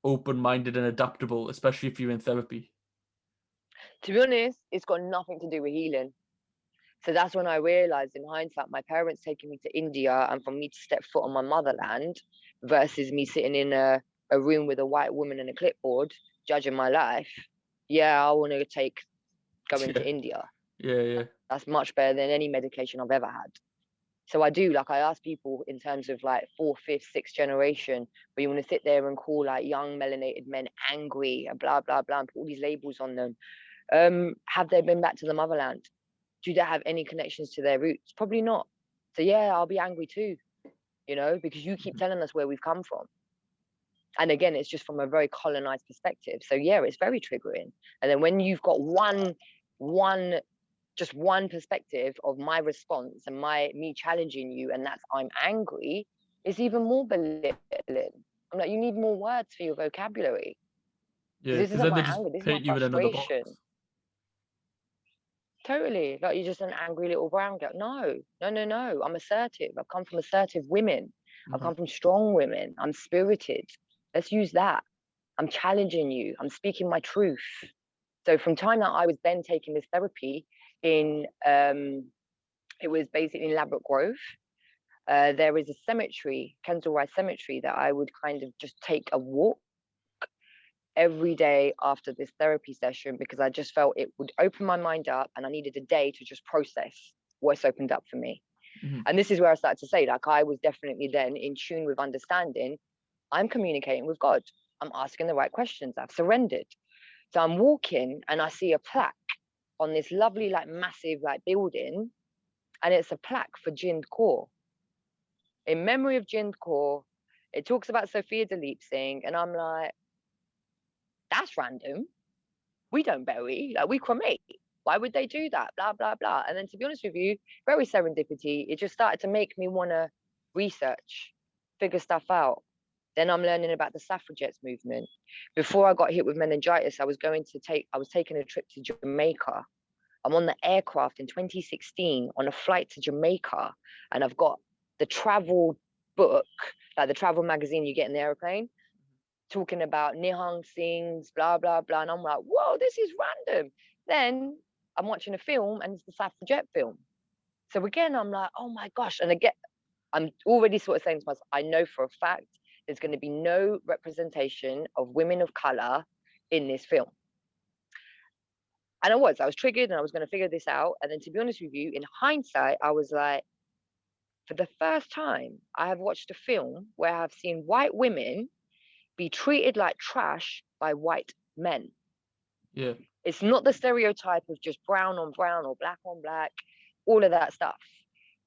open-minded and adaptable, especially if you're in therapy. To be honest, it's got nothing to do with healing. So that's when I realized in hindsight, my parents taking me to India and for me to step foot on my motherland versus me sitting in a room with a white woman and a clipboard judging my life. Yeah, I want to take going to India. Yeah. That's much better than any medication I've ever had. So I do, like, I ask people in terms of like fourth, fifth, sixth generation, where you want to sit there and call like young melanated men angry and blah, blah, blah, and put all these labels on them. Have they been back to the motherland? Do they have any connections to their roots? Probably not. So yeah, I'll be angry too, because you keep telling us where we've come from. And again, it's just from a very colonized perspective. So yeah, it's very triggering. And then when you've got just one perspective of my response and me challenging you, and that's I'm angry, it's even more belittling. I'm like, you need more words for your vocabulary. Yeah, This because isn't then they my just anger, this is my paint you in another box. frustration. Totally. Like, you're just an angry little brown girl. No. I'm assertive. I've come from assertive women. I've come from strong women. I'm spirited. Let's use that. I'm challenging you. I'm speaking my truth. So from time that I was then taking this therapy in, it was basically in Ladbroke Grove. There is a cemetery, Kensal Rise Cemetery, that I would kind of just take a walk every day after this therapy session because I just felt it would open my mind up and I needed a day to just process what's opened up for me. And this is where I started to say, like, I was definitely then in tune with understanding I'm communicating with God. I'm asking the right questions. I've surrendered. So I'm walking and I see a plaque on this lovely, like, massive, like, building. And it's a plaque for Jind Kaur. In memory of Jind Kaur. It talks about Sophia Dalip Singh. And I'm like, that's random. We don't bury, like, we cremate. Why would they do that? Blah, blah, blah. And then, to be honest with you, very serendipity. It just started to make me want to research, figure stuff out. Then I'm learning about the suffragettes movement. Before I got hit with meningitis, I was taking a trip to Jamaica. I'm on the aircraft in 2016 on a flight to Jamaica, and I've got the travel book, like the travel magazine you get in the airplane, talking about Nihang Singh's, blah, blah, blah. And I'm like, whoa, this is random. Then I'm watching a film and it's the suffragette film. So again, I'm like, oh my gosh. And again, I'm already sort of saying to myself, I know for a fact there's going to be no representation of women of color in this film. And I was triggered and I was going to figure this out. And then, to be honest with you, in hindsight, I was like, for the first time, I have watched a film where I've seen white women be treated like trash by white men. Yeah. It's not the stereotype of just brown on brown or black on black, all of that stuff.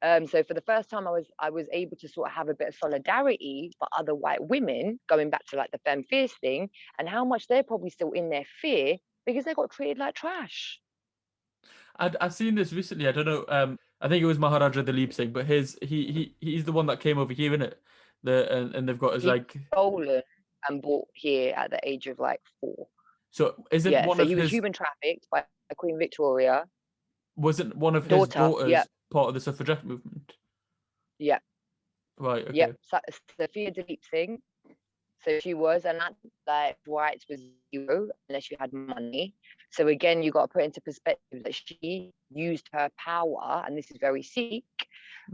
So for the first time, I was able to sort of have a bit of solidarity for other white women, going back to like the femme fierce thing, and how much they're probably still in their fear because they got treated like trash. I've seen this recently. I don't know. I think it was Maharaja Dalip Singh, but he's the one that came over here, innit? And they've got his He's like. stolen and brought here at the age of like 4. So isn't Yeah, one so of he was his human trafficked by Queen Victoria. wasn't one of his Daughter, yeah, daughters part of the suffragette movement? yeah, Right. yeah. Okay. Sophia Dalip Singh. So she was, and that like rights was zero unless you had money. So again, you got to put into perspective that she used her power, and this is very Sikh,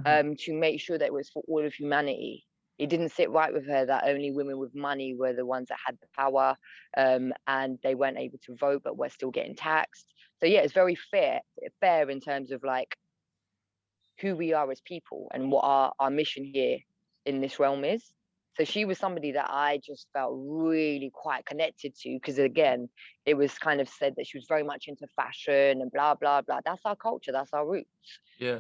to make sure that it was for all of humanity. It didn't sit right with her that only women with money were the ones that had the power, and they weren't able to vote, but were still getting taxed. So yeah, it's very fair in terms of like who we are as people and what our mission here in this realm is. So she was somebody that I just felt really quite connected to, because again, it was kind of said that she was very much into fashion and blah, blah, blah. That's our culture, that's our roots. Yeah.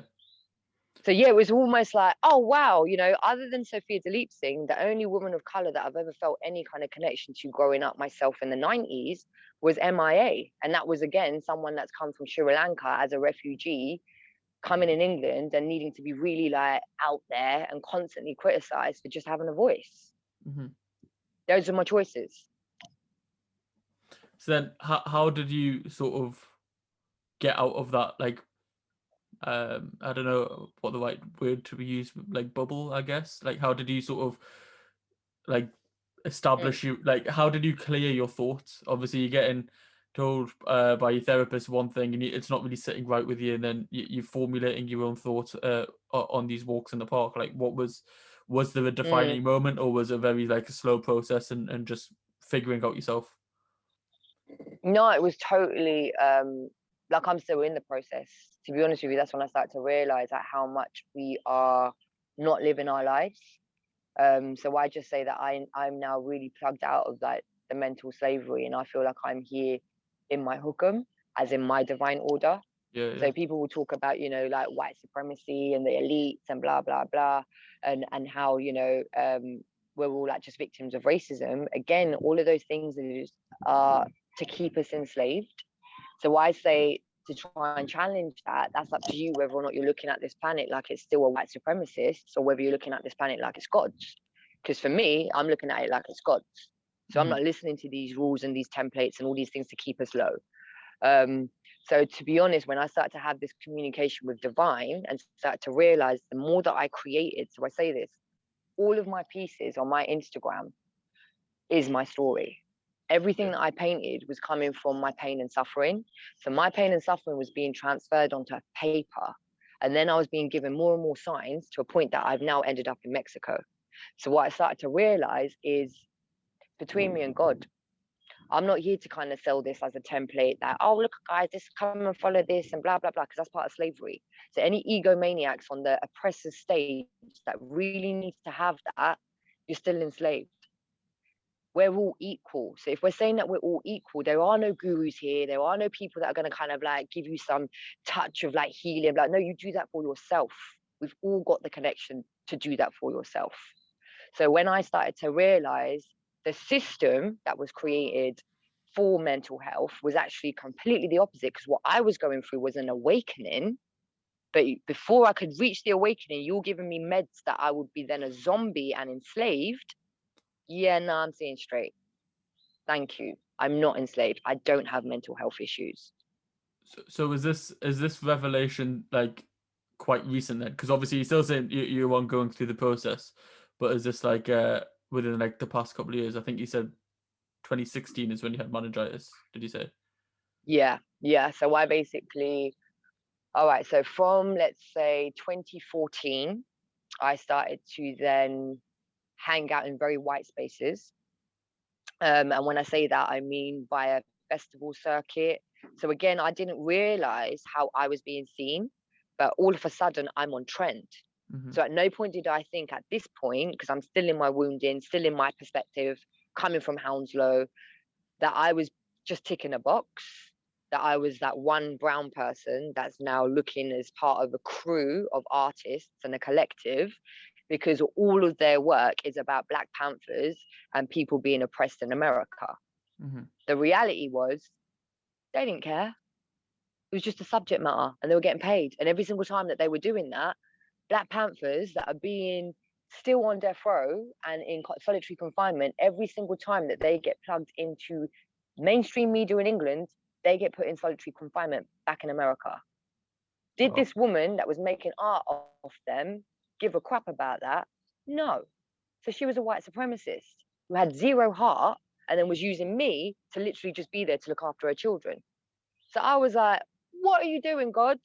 So yeah, it was almost like, oh wow, other than Sophia Dalip Singh, the only woman of color that I've ever felt any kind of connection to growing up myself in the 90s was MIA. And that was again someone that's come from Sri Lanka as a refugee, coming in England and needing to be really like out there and constantly criticized for just having a voice. Those are my choices. So then how did you sort of get out of that, like, I don't know what the right word to be used, like bubble, I guess? Like, how did you sort of like establish like, how did you clear your thoughts? Obviously you're getting told by your therapist one thing, and it's not really sitting right with you, and then you're formulating your own thoughts on these walks in the park. Like, was there a defining moment, or was it very like a slow process and just figuring out yourself? No, it was totally like I'm still in the process. To be honest with you, that's when I started to realize like how much we are not living our lives. So I just say that I'm now really plugged out of like the mental slavery, and I feel like I'm here in my hukum, as in my divine order. Yeah. So people will talk about, like white supremacy and the elites and blah, blah, blah, and how, we're all like just victims of racism. Again, all of those things are to keep us enslaved. So I say to try and challenge that, that's up to you whether or not you're looking at this planet like it's still a white supremacist, or whether you're looking at this planet like it's God's. Because for me, I'm looking at it like it's God's. So I'm not listening to these rules and these templates and all these things to keep us low. So to be honest, when I started to have this communication with divine and started to realize the more that I created, so I say this, all of my pieces on my Instagram is my story. Everything that I painted was coming from my pain and suffering. So my pain and suffering was being transferred onto paper. And then I was being given more and more signs to a point that I've now ended up in Mexico. So what I started to realize is, between me and God, I'm not here to kind of sell this as a template that, oh, look, guys, just come and follow this and blah, blah, blah, because that's part of slavery. So any egomaniacs on the oppressive stage that really needs to have that, you're still enslaved. We're all equal. So if we're saying that we're all equal, there are no gurus here. There are no people that are going to kind of like give you some touch of like healing. Like, no, you do that for yourself. We've all got the connection to do that for yourself. So when I started to realize the system that was created for mental health was actually completely the opposite, because what I was going through was an awakening. But before I could reach the awakening, you're giving me meds that I would be then a zombie and enslaved. Yeah, no, I'm seeing straight. Thank you. I'm not enslaved. I don't have mental health issues. So is this revelation like quite recent then? Because obviously you're still saying you're one going through the process, but is this like within like the past couple of years? I think you said 2016 is when you had meningitis. Did you say? Yeah. So I basically, all right. So from, let's say, 2014, I started to then hang out in very white spaces. And when I say that, I mean via festival circuit. So again, I didn't realize how I was being seen, but all of a sudden I'm on trend. So at no point did I think at this point, because I'm still in my wounding, still in my perspective, coming from Hounslow, that I was just ticking a box, that I was that one brown person that's now looking as part of a crew of artists and a collective, because all of their work is about Black Panthers and people being oppressed in America. The reality was they didn't care. It was just a subject matter, and they were getting paid. And every single time that they were doing that, Black Panthers that are being still on death row and in solitary confinement, every single time that they get plugged into mainstream media in England, they get put in solitary confinement back in America. Did this woman that was making art off them give a crap about that? No. So she was a white supremacist. who had zero heart and then was using me to literally just be there to look after her children. So I was like, what are you doing, God?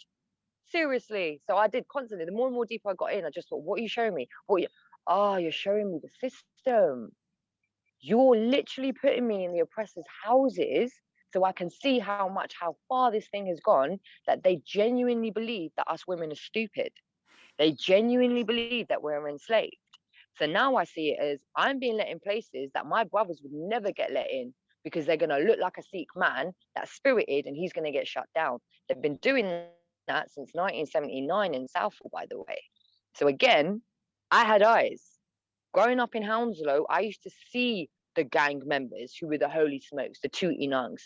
Seriously. So I did constantly. The more and more deeper I got in, I just thought, what are you showing me? You're showing me the system. You're literally putting me in the oppressor's houses so I can see how far this thing has gone, that they genuinely believe that us women are stupid. They genuinely believe that we're enslaved. So now I see it as I'm being let in places that my brothers would never get let in, because they're going to look like a Sikh man that's spirited and he's going to get shut down. They've been doing that since 1979 in Southall, by the way. So again, I had eyes. Growing up in Hounslow, I used to see the gang members who were the Holy Smokes, the Tootie Nungs,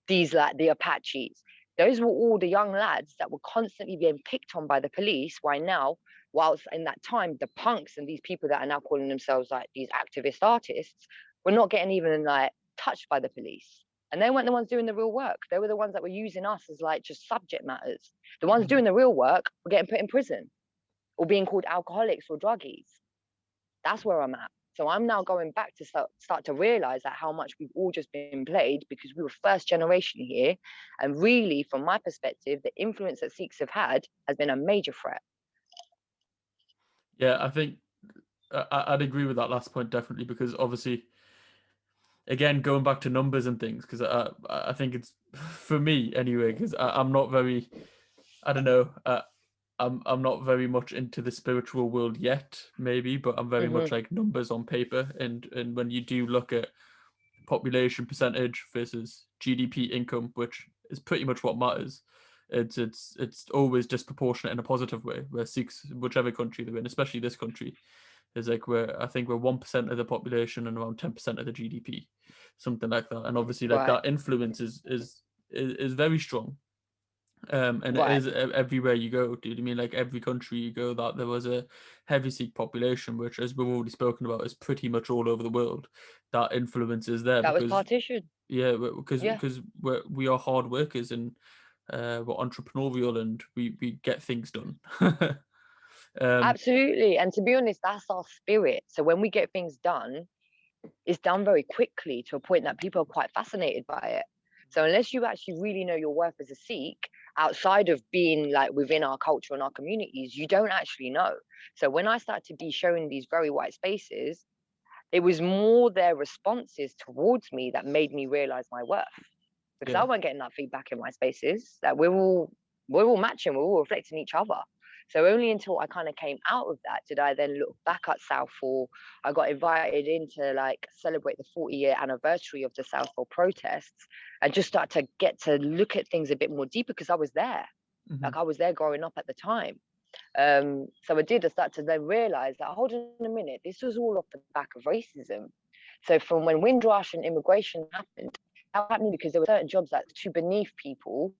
these like the Apaches. Those were all the young lads that were constantly being picked on by the police. Why now, whilst in that time, the punks and these people that are now calling themselves like these activist artists were not getting even like touched by the police. And they weren't the ones doing the real work. They were the ones that were using us as like just subject matters. The ones doing the real work were getting put in prison or being called alcoholics or druggies. That's where I'm at. So I'm now going back to start to realize that how much we've all just been played, because we were first generation here. And really, from my perspective, the influence that Sikhs have had has been a major threat. Yeah, I think I'd agree with that last point, definitely, because obviously, again, going back to numbers and things, because I think it's, for me anyway, because I'm not very, I don't know, I'm not very much into the spiritual world yet, maybe, but I'm very much like numbers on paper. And when you do look at population percentage versus GDP income, which is pretty much what matters, it's always disproportionate in a positive way. Where Sikhs, whichever country they're in, especially this country, is like I think we're 1% of the population and around 10% of the GDP, something like that. And obviously, like that influence is very strong. And it is everywhere you go, dude. I mean, like every country you go, that there was a heavy Sikh population, which, as we've already spoken about, is pretty much all over the world. That influence is there That was because, partition. yeah, because we are hard workers and we're entrepreneurial and we get things done. Absolutely. And to be honest, that's our spirit. So when we get things done, it's done very quickly to a point that people are quite fascinated by it. So unless you actually really know your worth as a Sikh, outside of being like within our culture and our communities, you don't actually know. So when I started to be showing these very white spaces, it was more their responses towards me that made me realize my worth. Because I wasn't getting that feedback in my spaces, that we're all matching, we're all reflecting each other. So only until I kind of came out of that did I then look back at Southall. I got invited in to like celebrate the 40-year anniversary of the Southall protests and just start to get to look at things a bit more deeper, because I was there. Like I was there growing up at the time. So I start to then realize that, hold on a minute, this was all off the back of racism. So from when Windrush and immigration happened, that happened because there were certain jobs that were too beneath people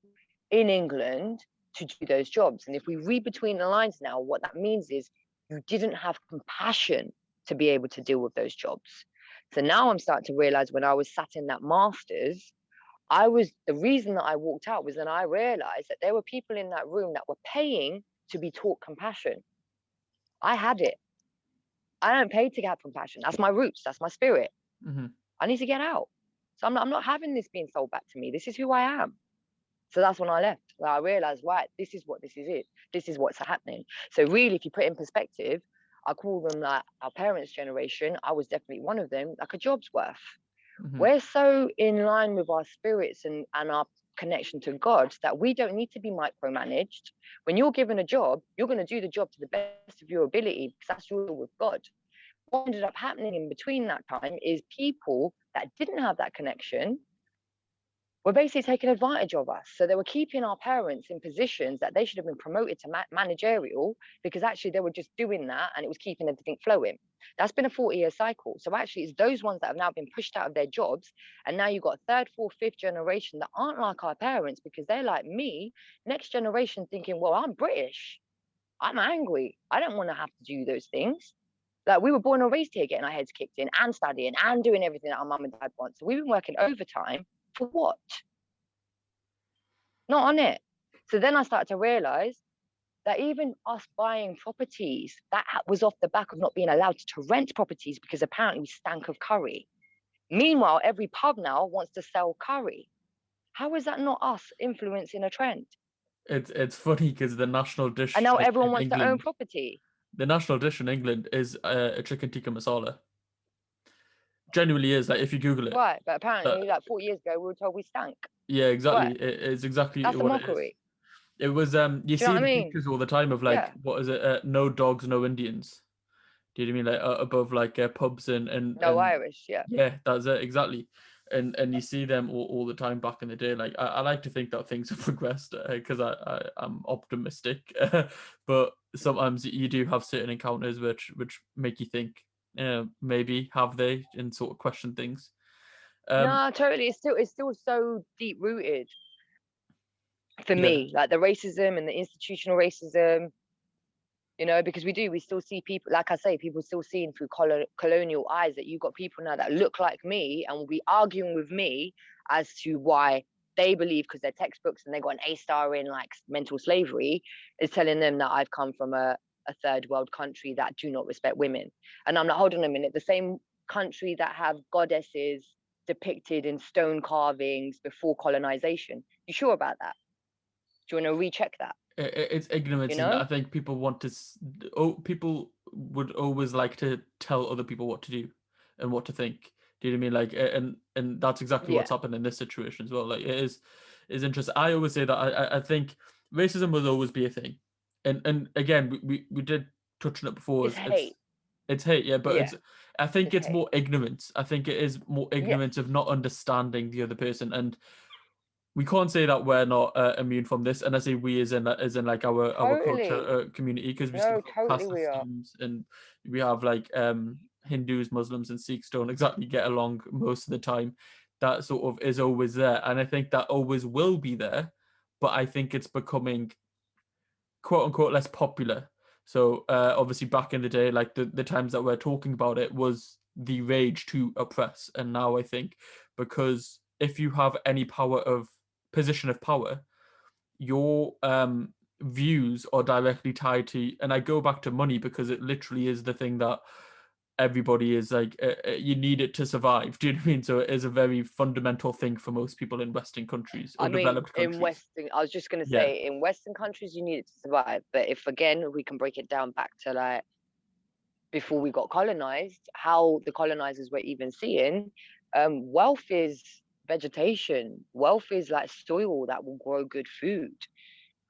in England to do those jobs. And if we read between the lines now, what that means is you didn't have compassion to be able to deal with those jobs. So now I'm starting to realize, when I was sat in that master's, the reason that I walked out was then I realized that there were people in that room that were paying to be taught compassion. I had it. I don't pay to have compassion. That's my roots. That's my spirit. I need to get out. So I'm not having this being sold back to me. This is who I am. So that's when I left. I realized, right, this is what this is it. This is what's happening. So really, if you put in perspective, I call them like our parents' generation. I was definitely one of them, like a job's worth. We're so in line with our spirits and our connection to God that we don't need to be micromanaged. When you're given a job, you're going to do the job to the best of your ability, because that's your will with God. What ended up happening in between that time is people that didn't have that connection were basically taking advantage of us. So they were keeping our parents in positions that they should have been promoted to managerial, because actually they were just doing that and it was keeping everything flowing. That's been a 40-year cycle. So actually it's those ones that have now been pushed out of their jobs. And now you've got third, fourth, fifth generation that aren't like our parents, because they're like me, next generation, thinking, well, I'm British. I'm angry. I don't want to have to do those things. Like, we were born and raised here getting our heads kicked in and studying and doing everything that our mum and dad want. So we've been working overtime for what? Not on it. So then I started to realize that even us buying properties, that was off the back of not being allowed to rent properties because apparently we stank of curry. Meanwhile, every pub now wants to sell curry. How is that not us influencing a trend? It's funny because the national dish And now everyone in wants to own England, property. the national dish in England is a chicken tikka masala. Genuinely is, like, if you Google it. Right, but That, apparently like 40 years ago we were told we stank. yeah, exactly. Right, It's exactly that's a what it is. mockery. It was you Do you know see what I the mean? pictures all the time of, like, Yeah. what is it? No dogs, no Indians. Do you know what I mean? Like, above, like, pubs No and Irish, yeah. yeah, that's it exactly. And you see them all the time back in the day. Like, I like to think that things have progressed because I'm optimistic, but sometimes you do have certain encounters which make you think, maybe have they, and sort of question things. No, totally. It's still so deep rooted for Yeah, me, like the racism and the institutional racism, because we still see people, like I say, people still seeing through colonial eyes that you've got people now that look like me and will be arguing with me as to why they believe, because their textbooks and they got an A-star in like mental slavery, is telling them that I've come from a third world country that do not respect women. And I'm like, hold on a minute, the same country that have goddesses depicted in stone carvings before colonization. You sure about that? Do you want to recheck that? it's ignorance, You and I know? think people want to. People would always like to tell other people what to do and what to think. Do you know what I mean? Like, and that's exactly what's Yeah. happened in this situation as well. Like, it is interesting. I always say that I think racism will always be a thing, and again we did touch on it before. It's hate. It's hate, yeah, but Yeah, I think it's it's hate. more ignorance. I think it is more Yes. ignorance of not understanding the other person, and we can't say that we're not immune from this. And I say we as in like our culture Totally. community, because we still No, have totally caste we are. systems, and we have like Hindus, Muslims, and Sikhs don't exactly get along most of the time. That sort of is always there, and I think that always will be there. But I think it's becoming quote unquote less popular. So obviously back in the day, like the times that we're talking about it was the rage to oppress. And now I think, because if you have any position of power, your views are directly tied to, and I go back to money because it literally is the thing that everybody is like, you need it to survive. Do you know what I mean? So it is a very fundamental thing for most people in Western countries or I mean, developed countries. I was just going to Yeah, say, in Western countries, you need it to survive. But if, again, we can break it down back to like before we got colonized, how the colonizers were even seeing, wealth is vegetation. Wealth is like soil that will grow good food.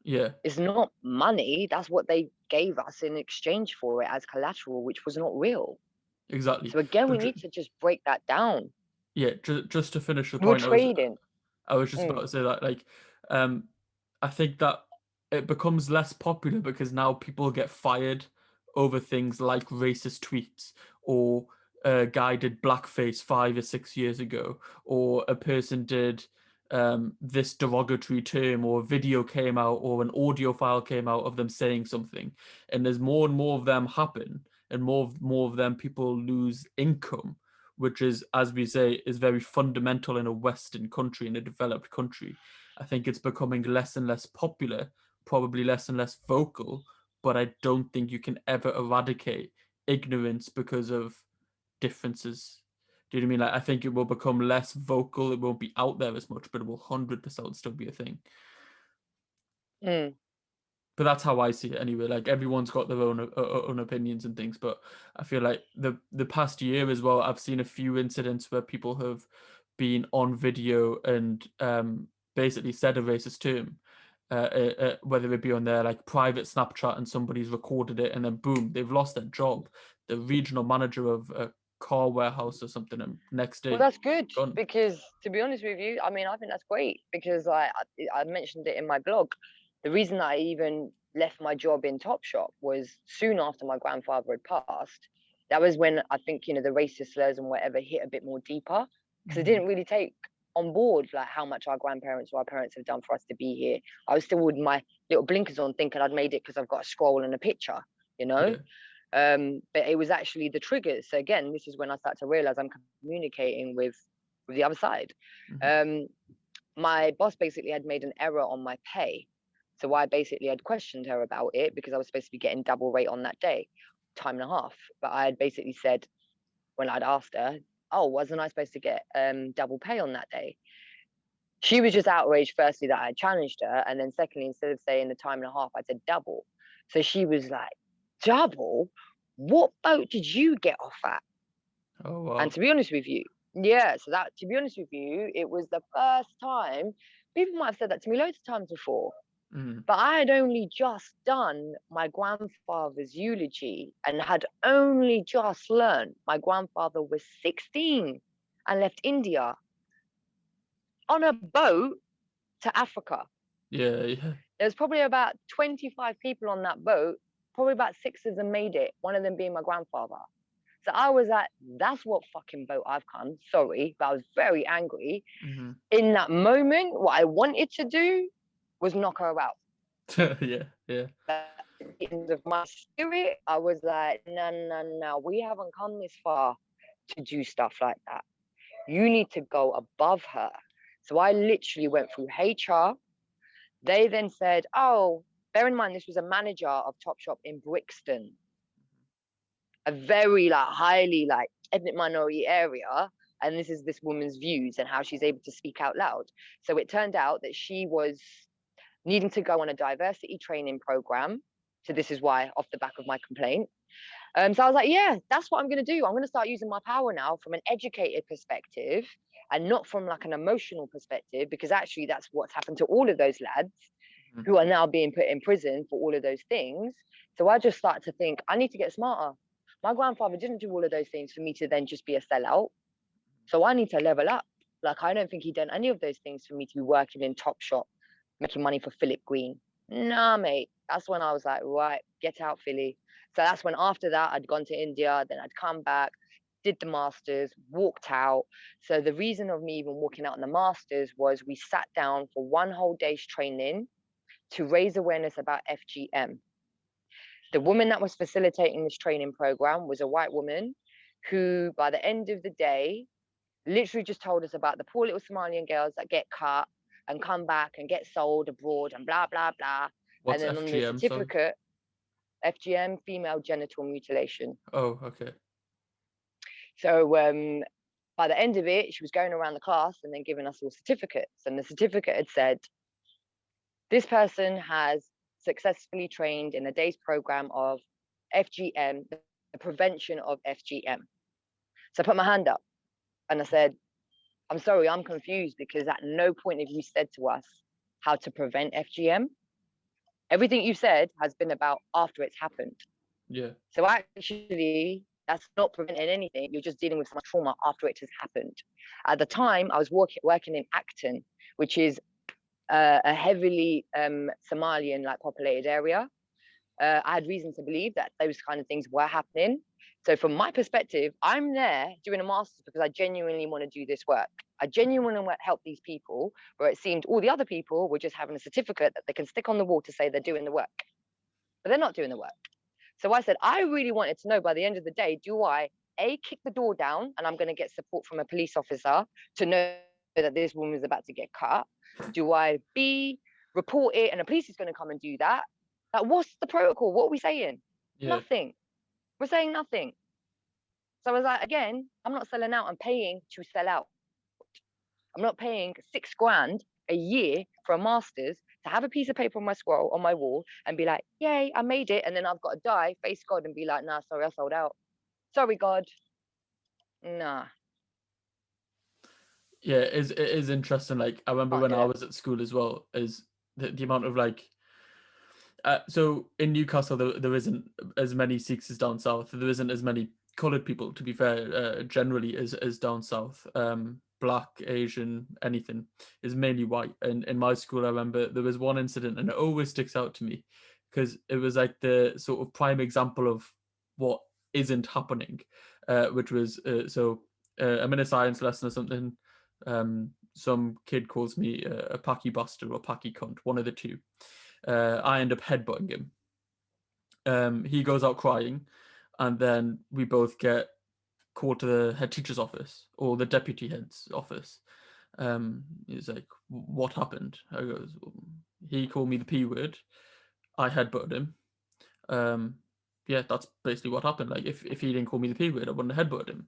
yeah, It's not money. That's what they gave us in exchange for it as collateral, which was not real. exactly. So again, we But need to just break that down. yeah, just to finish the We're point, trading. I was just about Mm. to say that, like, um, I think that it becomes less popular because now people get fired over things like racist tweets, or a guy did blackface 5 or 6 years ago, or a person did this derogatory term, or a video came out, or an audio file came out of them saying something, and there's more and more of them happen, and more of them people lose income, which is, as we say, is very fundamental in a Western country, in a developed country. I think it's becoming less and less popular, probably less and less vocal, but I don't think you can ever eradicate ignorance because of differences. Do you know what I mean? Like, I think it will become less vocal, it won't be out there as much, but it will 100% still be a thing. Mm. But that's how I see it anyway. Like, everyone's got their own opinions and things, but I feel like the past year as well, I've seen a few incidents where people have been on video and basically said a racist term, whether it be on their like private Snapchat and somebody's recorded it, and then boom, they've lost their job. The regional manager of a car warehouse or something, and next Well, day that's good gone. because, to be honest with you, I mean, I think that's great because like I mentioned it in my blog. The reason I even left my job in Topshop was soon after my grandfather had passed. That was when I think, the racist slurs and whatever hit a bit more deeper because I Mhm. didn't really take on board like how much our grandparents or our parents have done for us to be here. I was still with my little blinkers on thinking I'd made it because I've got a scroll and a picture, you know? Yeah. But it was actually the triggers. So again, this is when I start to realize I'm communicating with the other side. Mhm. Um, my boss basically had made an error on my pay. So I basically had questioned her about it because I was supposed to be getting double rate on that day, time and a half. But I had basically said, when I'd asked her, oh, wasn't I supposed to get double pay on that day? She was just outraged, firstly, that I challenged her. And then secondly, instead of saying the time and a half, I said double. So she was like, double? What boat did you get off at? Oh wow. And to be honest with you, yeah, so that, to be honest with you, it was the first time. People might have said that to me loads of times before, but I had only just done my grandfather's eulogy and had only just learned my grandfather was 16 and left India on a boat to Africa. Yeah. There's probably about 25 people on that boat. Probably about 6 of them made it, one of them being my grandfather. So I was like, that's what fucking boat I've come. Sorry, but I was very angry. In that moment, what I wanted to do was knock her out. Yeah. In of my spirit, I was like, no, we haven't come this far to do stuff like that. You need to go above her. So I literally went through HR. They then said, oh, bear in mind, this was a manager of Topshop in Brixton, a very like highly like ethnic minority area. And this is this woman's views and how she's able to speak out loud. So it turned out that she was needing to go on a diversity training program. So this is why, off the back of my complaint. So I was like, yeah, that's what I'm going to do. I'm going to start using my power now from an educated perspective and not from like an emotional perspective, because actually that's what's happened to all of those lads who are now being put in prison for all of those things. So I just started to think, I need to get smarter. My grandfather didn't do all of those things for me to then just be a sellout. So I need to level up. Like, I don't think he done any of those things for me to be working in Topshop, making money for Philip Green. Nah, mate. That's when I was like, right, get out, Philly. So that's when after that, I'd gone to India, then I'd come back, did the masters, walked out. So the reason of me even walking out in the masters was we sat down for one whole day's training to raise awareness about FGM. The woman that was facilitating this training program was a white woman who, by the end of the day, literally just told us about the poor little Somalian girls that get cut and come back and get sold abroad and blah, blah, blah. What's and then FGM, on the certificate, FGM, female genital mutilation. Oh, okay. So by the end of it, she was going around the class and then giving us all certificates. And the certificate had said, this person has successfully trained in a day's program of FGM, the prevention of FGM. So I put my hand up and I said, I'm sorry, I'm confused because at no point have you said to us how to prevent FGM. Everything you said has been about after it's happened. Yeah. So actually, that's not preventing anything. You're just dealing with so much trauma after it has happened. At the time, I was working in Acton, which is a heavily Somalian like populated area. I had reason to believe that those kind of things were happening. So from my perspective, I'm there doing a master's because I genuinely want to do this work. I genuinely want to help these people, where it seemed all the other people were just having a certificate that they can stick on the wall to say they're doing the work. But they're not doing the work. So I said, I really wanted to know by the end of the day, do I, A, kick the door down and I'm going to get support from a police officer to know that this woman is about to get cut? Do I, B, report it and the police is going to come and do that? Like, what's the protocol? What are we saying? Yeah. Nothing. We're saying nothing. So I was like, again, I'm not selling out. I'm paying to sell out. I'm not paying $6,000 a year for a master's to have a piece of paper on my scroll on my wall and be like, yay, I made it. And then I've got to die, face God and be like, nah, sorry, I sold out. Sorry, God. Nah. Yeah, it is interesting. Like, I remember when I was at school as well, is the amount of like, so in Newcastle, there isn't as many Sikhs as down south. There isn't as many coloured people, to be fair, generally as down south. Black, Asian, anything is mainly white. And in my school, I remember there was one incident, and it always sticks out to me because it was like the sort of prime example of what isn't happening, which was I'm in a science lesson or something. Some kid calls me a packy bastard or packy cunt, one of the two. I end up headbutting him. He goes out crying, and then we both get called to the head teacher's office or the deputy head's office. He's like, what happened? I goes, He called me the P word. I headbutted him. Yeah, that's basically what happened. Like, if he didn't call me the P word, I wouldn't have headbutted him.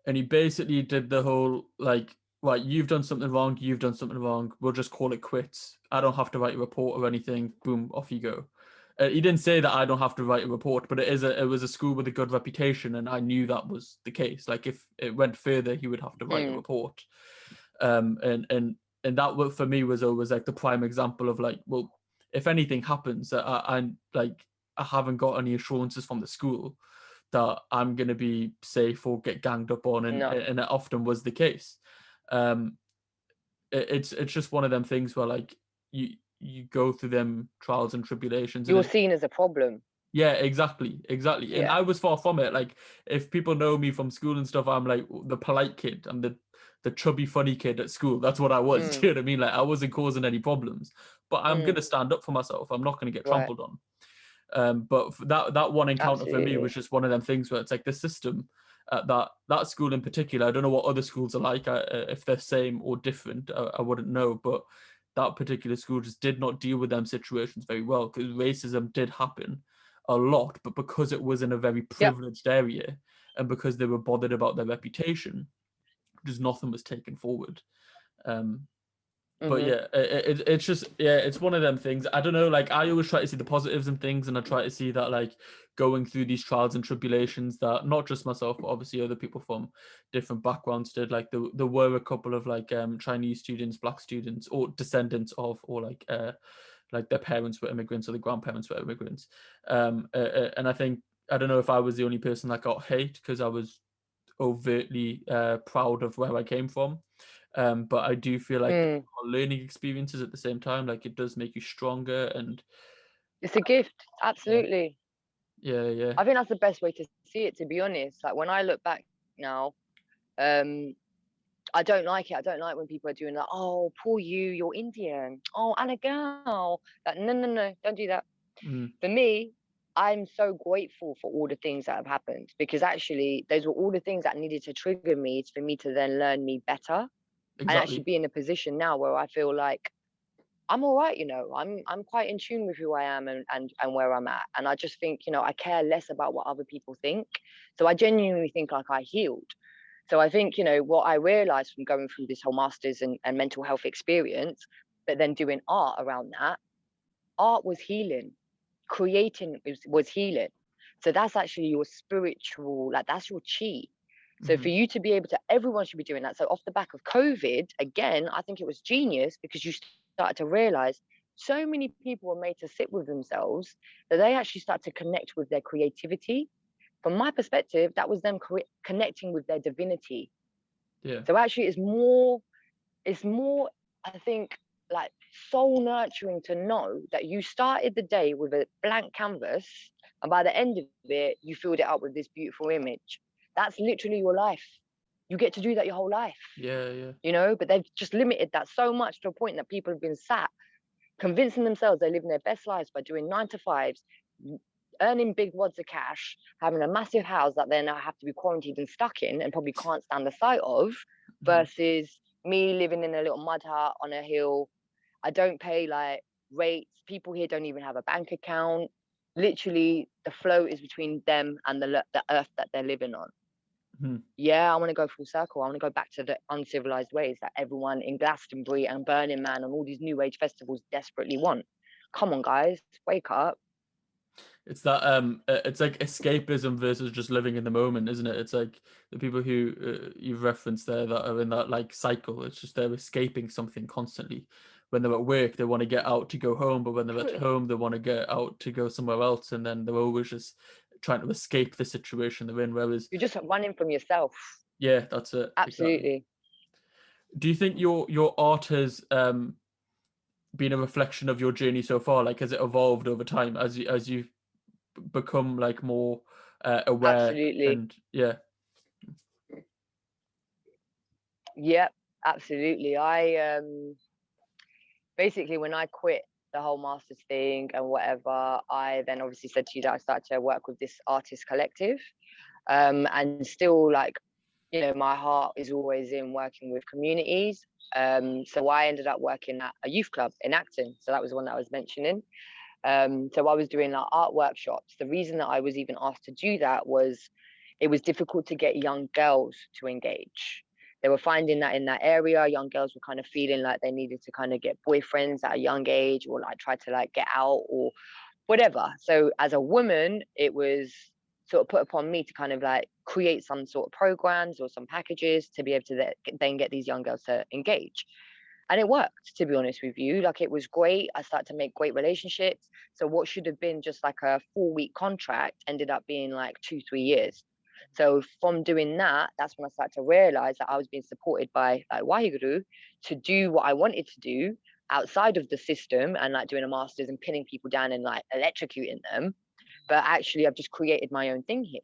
And he basically did the whole, like, right, you've done something wrong, we'll just call it quits. I don't have to write a report or anything. Boom, off you go. He didn't say that I don't have to write a report, but it was a school with a good reputation, and I knew that was the case. Like, if it went further, he would have to write a report. And that for me was always like the prime example of, like, well, if anything happens, I'm like, I haven't got any assurances from the school that I'm going to be safe or get ganged up on, and it often was the case. It's just one of them things where, like, you go through them trials and tribulations. You're seen as a problem. Yeah, exactly. Yeah. And I was far from it. Like, if people know me from school and stuff, I'm like the polite kid. I'm the chubby, funny kid at school. That's what I was. Do you know what I mean? Like, I wasn't causing any problems, but I'm gonna stand up for myself. I'm not gonna get trampled on. But that one encounter for me was just one of them things where it's like the system at that school in particular. I don't know what other schools are like, if they're same or different. I wouldn't know, but that particular school just did not deal with them situations very well, because racism did happen a lot, but because it was in a very privileged area, and because they were bothered about their reputation, just nothing was taken forward. But yeah, it's just, yeah, it's one of them things. I don't know, like, I always try to see the positives in things, and I try to see that, like, going through these trials and tribulations, that not just myself, but obviously other people from different backgrounds did. Like, there were a couple of, like, Chinese students, black students, or descendants of, or like their parents were immigrants or the grandparents were immigrants. And I think, I don't know if I was the only person that got hate because I was overtly proud of where I came from. But I do feel like learning experiences at the same time, like, it does make you stronger, and it's a gift. Absolutely. Yeah. I think that's the best way to see it, to be honest. Like, when I look back now, I don't like it. I don't like when people are doing that. Oh, poor you, you're Indian. Oh, and a girl. Like, no, don't do that. For me, I'm so grateful for all the things that have happened, because actually those were all the things that needed to trigger me for me to then learn me better, and actually be in a position now where I feel like I'm all right. I'm quite in tune with who I am, and where I'm at. And I just think, I care less about what other people think. So I genuinely think, like, I healed. So I think, what I realized from going through this whole masters and mental health experience, but then doing art around that, art was healing. Creating was healing. So that's actually your spiritual, like, that's your chi. So for you to be able to, everyone should be doing that. So off the back of COVID, again, I think it was genius, because you started to realize so many people were made to sit with themselves that they actually start to connect with their creativity. From my perspective, that was them connecting with their divinity. Yeah. So actually it's more, I think, like, soul nurturing to know that you started the day with a blank canvas, and by the end of it, you filled it up with this beautiful image. That's literally your life. You get to do that your whole life. Yeah. But they've just limited that so much to a point that people have been sat convincing themselves they're living their best lives by doing 9 to 5s, earning big wads of cash, having a massive house that they now have to be quarantined and stuck in and probably can't stand the sight of, versus me living in a little mud hut on a hill. I don't pay, like, rates. People here don't even have a bank account. Literally, the flow is between them and the earth that they're living on. Yeah, I want to go full circle. I want to go back to the uncivilized ways that everyone in Glastonbury and Burning Man and all these new age festivals desperately want. Come on, guys, wake up. It's that it's like escapism versus just living in the moment, isn't it? It's like the people who you've referenced there that are in that, like, cycle. It's just they're escaping something constantly. When they're at work, they want to get out to go home, but when they're at home, they want to get out to go somewhere else, and then they're always just trying to escape the situation they're in. Whereas you're just running from yourself. Yeah, that's it. Absolutely. Exactly. Do you think your art has been a reflection of your journey so far? Like, has it evolved over time as you've become, like, more aware? Absolutely. And yeah. Yep, absolutely. I basically, when I quit the whole masters thing and whatever, I then obviously said to you that I started to work with this artist collective, and still, like, my heart is always in working with communities. So I ended up working at a youth club in Acton. So that was the one that I was mentioning. So I was doing like art workshops. The reason that I was even asked to do that was it was difficult to get young girls to engage. They were finding that in that area, young girls were kind of feeling like they needed to kind of get boyfriends at a young age, or like try to like get out or whatever. So as a woman, it was sort of put upon me to kind of like create some sort of programs or some packages to be able to then get these young girls to engage. And it worked, to be honest with you. Like, it was great. I started to make great relationships. So what should have been just like a 4-week contract ended up being like 2-3 years. So from doing that, that's when I started to realize that I was being supported by like Waheguru to do what I wanted to do outside of the system, and like doing a master's and pinning people down and like electrocuting them. But actually, I've just created my own thing here.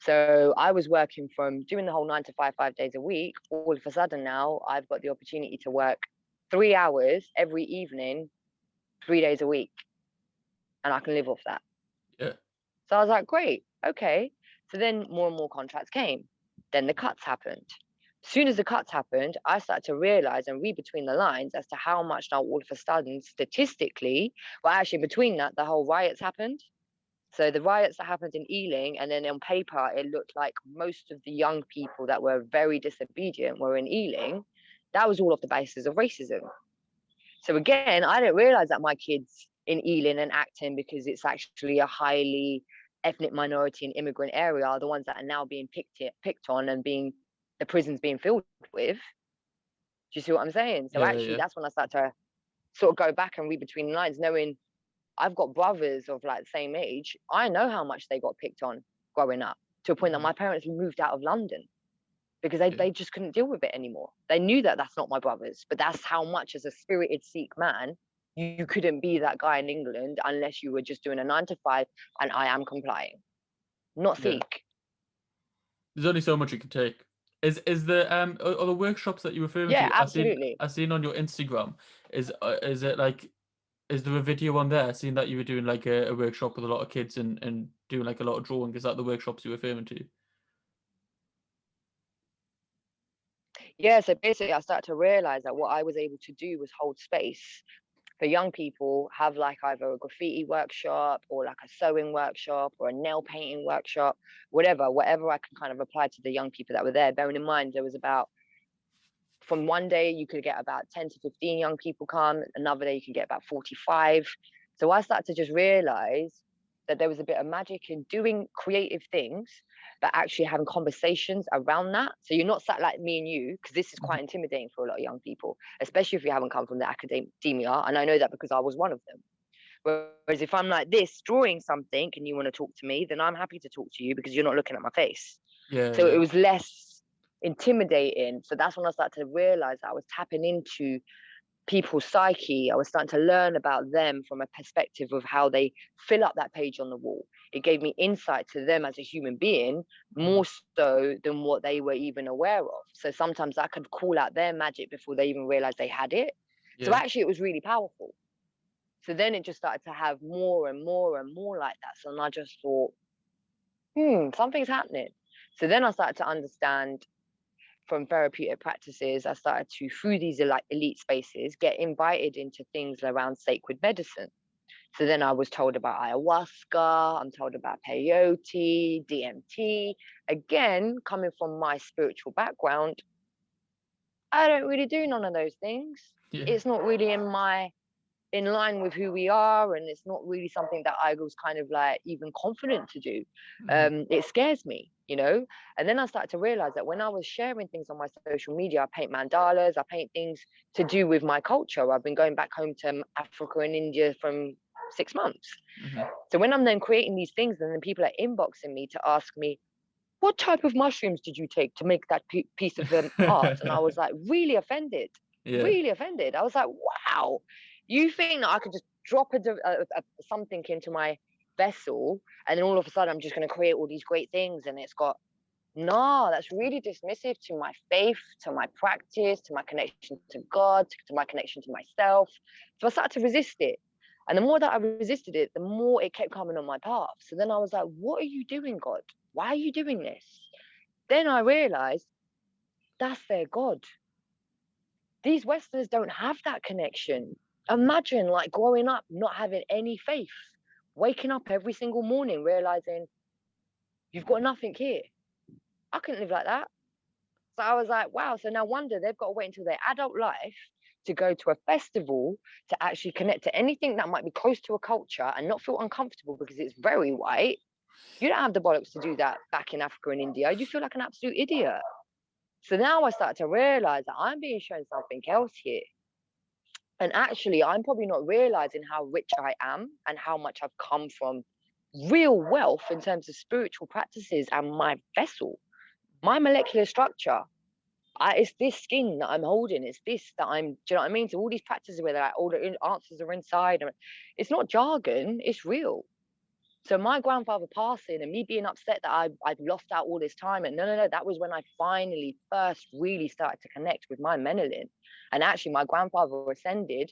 So I was working from doing the whole 9 to 5, 5 days a week. All of a sudden now I've got the opportunity to work 3 hours every evening, 3 days a week, and I can live off that. Yeah. So I was like, great, okay. So then more and more contracts came. Then the cuts happened. As soon as the cuts happened, I started to realize and read between the lines as to how much now all of a sudden, statistically, well, actually between that, the whole riots happened. So the riots that happened in Ealing, and then on paper, it looked like most of the young people that were very disobedient were in Ealing. That was all off the basis of racism. So again, I didn't realize that my kids in Ealing and Acton, because it's actually a highly ethnic minority and immigrant area, are the ones that are now being picked on and being the prisons being filled with. Do you see what I'm saying? So Yeah, actually, yeah. that's when I started to sort of go back and read between the lines, knowing I've got brothers of like the same age. I know how much they got picked on growing up, to a point that my parents moved out of London because Yeah. they just couldn't deal with it anymore. They knew that that's not my brothers, but that's how much, as a spirited Sikh man, you couldn't be that guy in England unless you were just doing a 9 to 5 and I am complying. Not Yeah. Sikh. There's only so much you can take. Is the are the workshops that you're referring Yeah, to? absolutely. I seen on your Instagram. Is it like, is there a video on there? I seen that you were doing like a workshop with a lot of kids and doing like a lot of drawing. Is that the workshops you're referring to? Yeah, so basically I started to realize that what I was able to do was hold space for young people, have like either a graffiti workshop or like a sewing workshop or a nail painting workshop, whatever I can kind of apply to the young people that were there. Bearing in mind, there was about, from one day you could get about 10 to 15 young people come, another day you can get about 45. So I started to just realize that there was a bit of magic in doing creative things, but actually having conversations around that. So you're not sat like me and you, because this is quite intimidating for a lot of young people, especially if you haven't come from the academia. And I know that because I was one of them. Whereas if I'm like this, drawing something, and you want to talk to me, then I'm happy to talk to you because you're not looking at my face. Yeah, So it yeah, was less intimidating. So that's when I started to realize that I was tapping into people's psyche. I was starting to learn about them from a perspective of how they fill up that page on the wall. It gave me insight to them as a human being, more so than what they were even aware of. So sometimes I could call out their magic before they even realized they had it. So yeah, actually, it was really powerful. So then it just started to have more and more and more like that. So then I just thought, something's happening. So then I started to understand from therapeutic practices. I started to, through these like elite spaces, get invited into things around sacred medicine. So then I was told about ayahuasca, I'm told about peyote, DMT. Again, coming from my spiritual background, I don't really do none of those things. yeah. It's not really in line with who we are, and it's not really something that I was kind of like even confident to do. It scares me, and then I started to realize that when I was sharing things on my social media, I paint mandalas, I paint things to do with my culture. I've been going back home to Africa and India from 6 months. So when I'm then creating these things, and then people are inboxing me to ask me, what type of mushrooms did you take to make that piece of art? And I was like, Yeah, really offended. I was like, wow, you think that I could just drop something into my vessel, and then all of a sudden I'm just going to create all these great things? And it's got, no, that's really dismissive to my faith, to my practice, to my connection to God, to my connection to myself. So I started to resist it. And the more that I resisted it, the more it kept coming on my path. So then I was like, what are you doing, God? Why are you doing this? Then I realized that's their God. These Westerners don't have that connection. Imagine like growing up, not having any faith, waking up every single morning, realizing you've got nothing here. I couldn't live like that. So I was like, wow. So no wonder they've got to wait until their adult life to go to a festival to actually connect to anything that might be close to a culture and not feel uncomfortable because it's very white. You don't have the bollocks to do that back in Africa and India. You feel like an absolute idiot. So now I start to realize that I'm being shown something else here. And actually, I'm probably not realizing how rich I am and how much I've come from real wealth in terms of spiritual practices and my vessel, my molecular structure. It's this skin that I'm holding. It's this that I'm, do you know what I mean? So all these practices where like all the answers are inside, it's not jargon, it's real. So my grandfather passing and me being upset that I'd lost out all this time. And no, that was when I finally first really started to connect with my melanin. And actually my grandfather ascending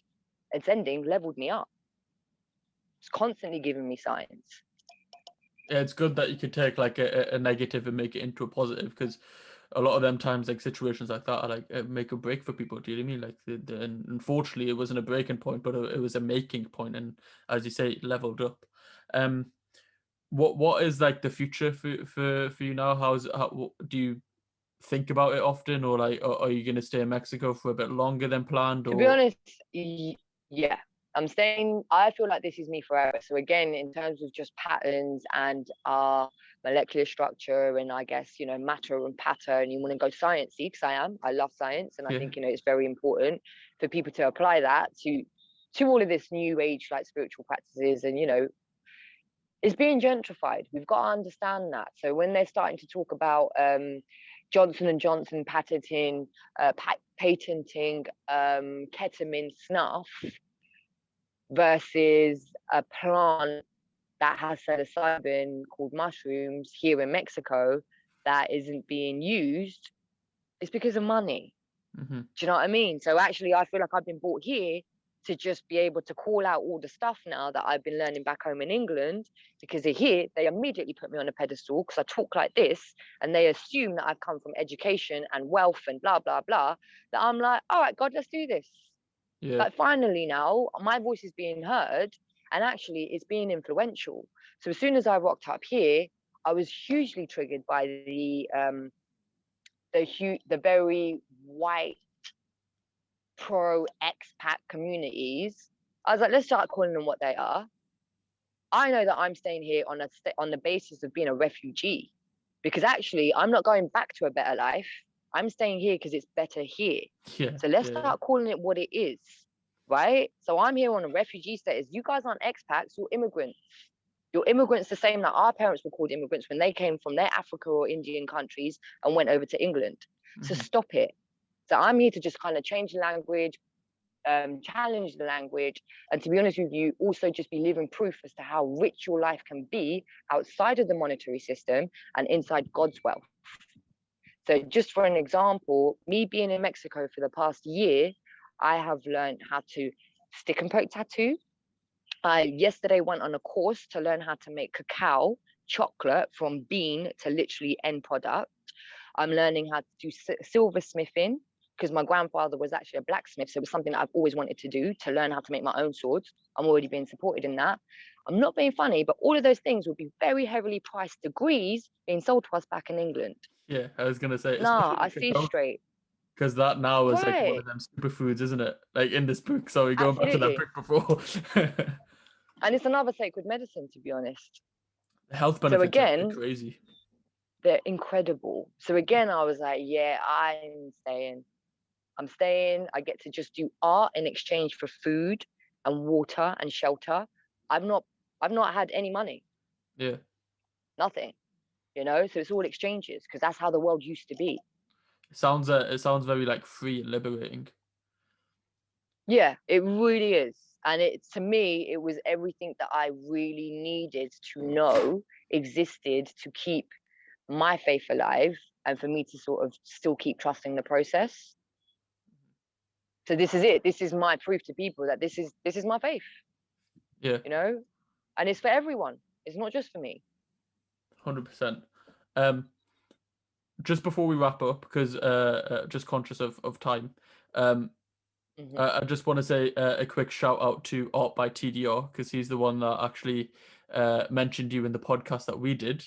leveled me up. It's constantly giving me signs. Yeah, it's good that you could take like a negative and make it into a positive, because a lot of them times like situations like that are like make a break for people. Do you know what I mean? Like and unfortunately it wasn't a breaking point, but it was a making point, and as you say, it leveled up. What is like the future for you now? How do you think about it often, or like are you going to stay in Mexico for a bit longer than planned? To be honest, yeah, I'm staying. I feel like this is me forever. So again, in terms of just patterns and our molecular structure, and I guess matter and pattern, you want to go sciencey because I love science, and I think it's very important for people to apply that to all of this new age like spiritual practices, and it's being gentrified. We've got to understand that. So when they're starting to talk about Johnson and Johnson patenting ketamine snuff versus a plant that has psilocybin called mushrooms here in Mexico that isn't being used, it's because of money. Mm-hmm. Do you know what I mean? So actually, I feel like I've been brought here to just be able to call out all the stuff now that I've been learning back home in England, because here they immediately put me on a pedestal because I talk like this, and they assume that I've come from education and wealth and blah blah blah, that I'm like, all right, God, let's do this. Like finally now my voice is being heard, and actually it's being influential. So as soon as I rocked up here, I was hugely triggered by the very white pro expat communities. I was like, let's start calling them what they are. I know that I'm staying here on the basis of being a refugee, because actually I'm not going back to a better life. I'm staying here because it's better here. So let's start calling it what it is, right? So I'm here on a refugee status. You guys aren't expats, you're immigrants. You're immigrants the same that our parents were called immigrants when they came from their Africa or Indian countries and went over to England. So stop it. So I'm here to just kind of change the language, challenge the language, and to be honest with you, also just be living proof as to how rich your life can be outside of the monetary system and inside God's wealth. So just for an example, me being in Mexico for the past year, I have learned how to stick and poke tattoo. I yesterday went on a course to learn how to make cacao chocolate from bean to literally end product. I'm learning how to do silversmithing because my grandfather was actually a blacksmith. So it was something that I've always wanted to do, to learn how to make my own swords. I'm already being supported in that. I'm not being funny, but all of those things will be very heavily priced degrees being sold to us back in England. Yeah, I was gonna say. Nah, I see straight. Because that now is like one of them superfoods, isn't it? Like in this book. Sorry, going back to that book before. And it's another sacred medicine, to be honest. The health benefits are crazy. They're incredible. So again, I was like, yeah, I'm staying. I get to just do art in exchange for food and water and shelter. I've not had any money. Yeah. Nothing. So it's all exchanges, because that's how the world used to be. It sounds very like free and liberating. Yeah, it really is. And to me, it was everything that I really needed to know existed to keep my faith alive, and for me to sort of still keep trusting the process. So this is it. This is my proof to people that this is my faith. Yeah. And it's for everyone. It's not just for me. 100%. just before we wrap up, because just conscious of time, I just want to say a quick shout out to Art by TDR, because he's the one that actually mentioned you in the podcast that we did,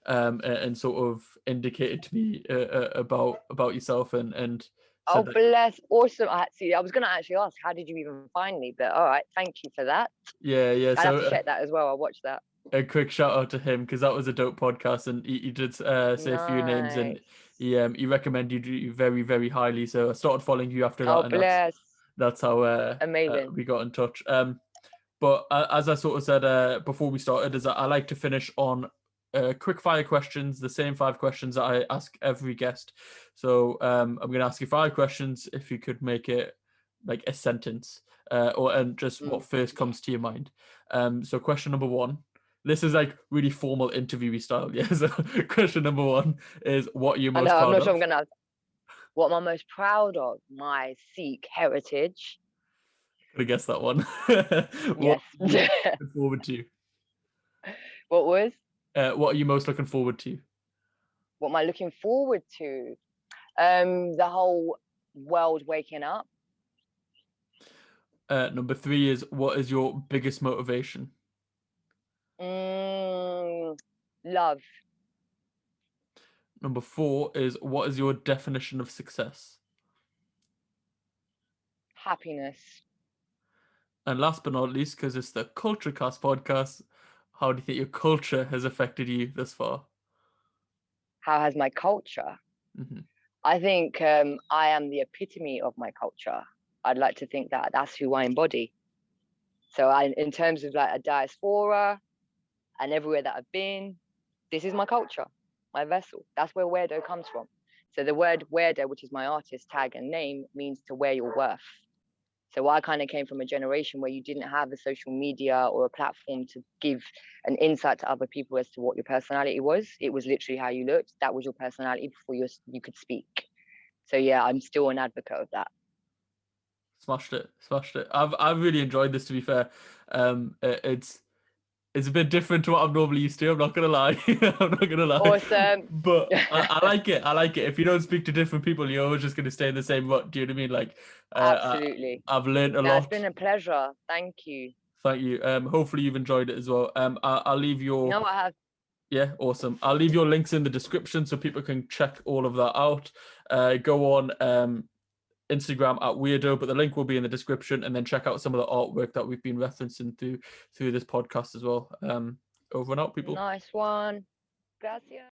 and sort of indicated to me about yourself and Oh, said that. bless. Awesome. I was going to actually ask, how did you even find me? But all right, thank you for that. Yeah. I'd have to So check that as well. I'll watch that. a quick shout out to him, because that was a dope podcast, and he did say a few names, and Nice. he recommended you very, very highly. So I started following you after Oh, that, and bless. that's how Amazing. we got in touch. But as I sort of said before we started, is that I like to finish on quick fire questions, the same 5 questions that I ask every guest. So I'm going to ask you 5 questions. If you could make it like a sentence, and just what first comes to your mind. So question number 1. This is like really formal interviewee style. Yeah. So question number 1 is, what are you I most know, I'm proud not of? sure I'm going to. What am I most proud of? My Sikh heritage. Could have guessed that one. What Yes. are you looking forward to? What was? What are you most looking forward to? What am I looking forward to? The whole world waking up. Number 3 is, what is your biggest motivation? Love. Number 4 is, what is your definition of success? Happiness. And last but not least, because it's the KultureKast podcast, how do you think your culture has affected you thus far? How has my culture? I think I am the epitome of my culture. I'd like to think that that's who I embody. So in terms of like a diaspora and everywhere that I've been, this is my culture, my vessel. That's where weirdo comes from. So the word weirdo, which is my artist tag and name, means to wear your worth. So I kind of came from a generation where you didn't have a social media or a platform to give an insight to other people as to what your personality was. It was literally how you looked. That was your personality before you could speak. So yeah, I'm still an advocate of that. Smashed it. I've really enjoyed this, to be fair. It's a bit different to what I'm normally used to. I'm not gonna lie. I'm not gonna lie. Awesome. But I like it. I like it. If you don't speak to different people, you're always just gonna stay in the same rut. Do you know what I mean? Like, Absolutely. I've learned a That's lot. been a pleasure. Thank you. Thank you. Hopefully you've enjoyed it as well. I'll leave your. No, I have. Yeah, awesome. I'll leave your links in the description so people can check all of that out. Go on Instagram at Weirdo, but the link will be in the description, and then check out some of the artwork that we've been referencing through this podcast as well. Over and out, people. Nice one. Gracias.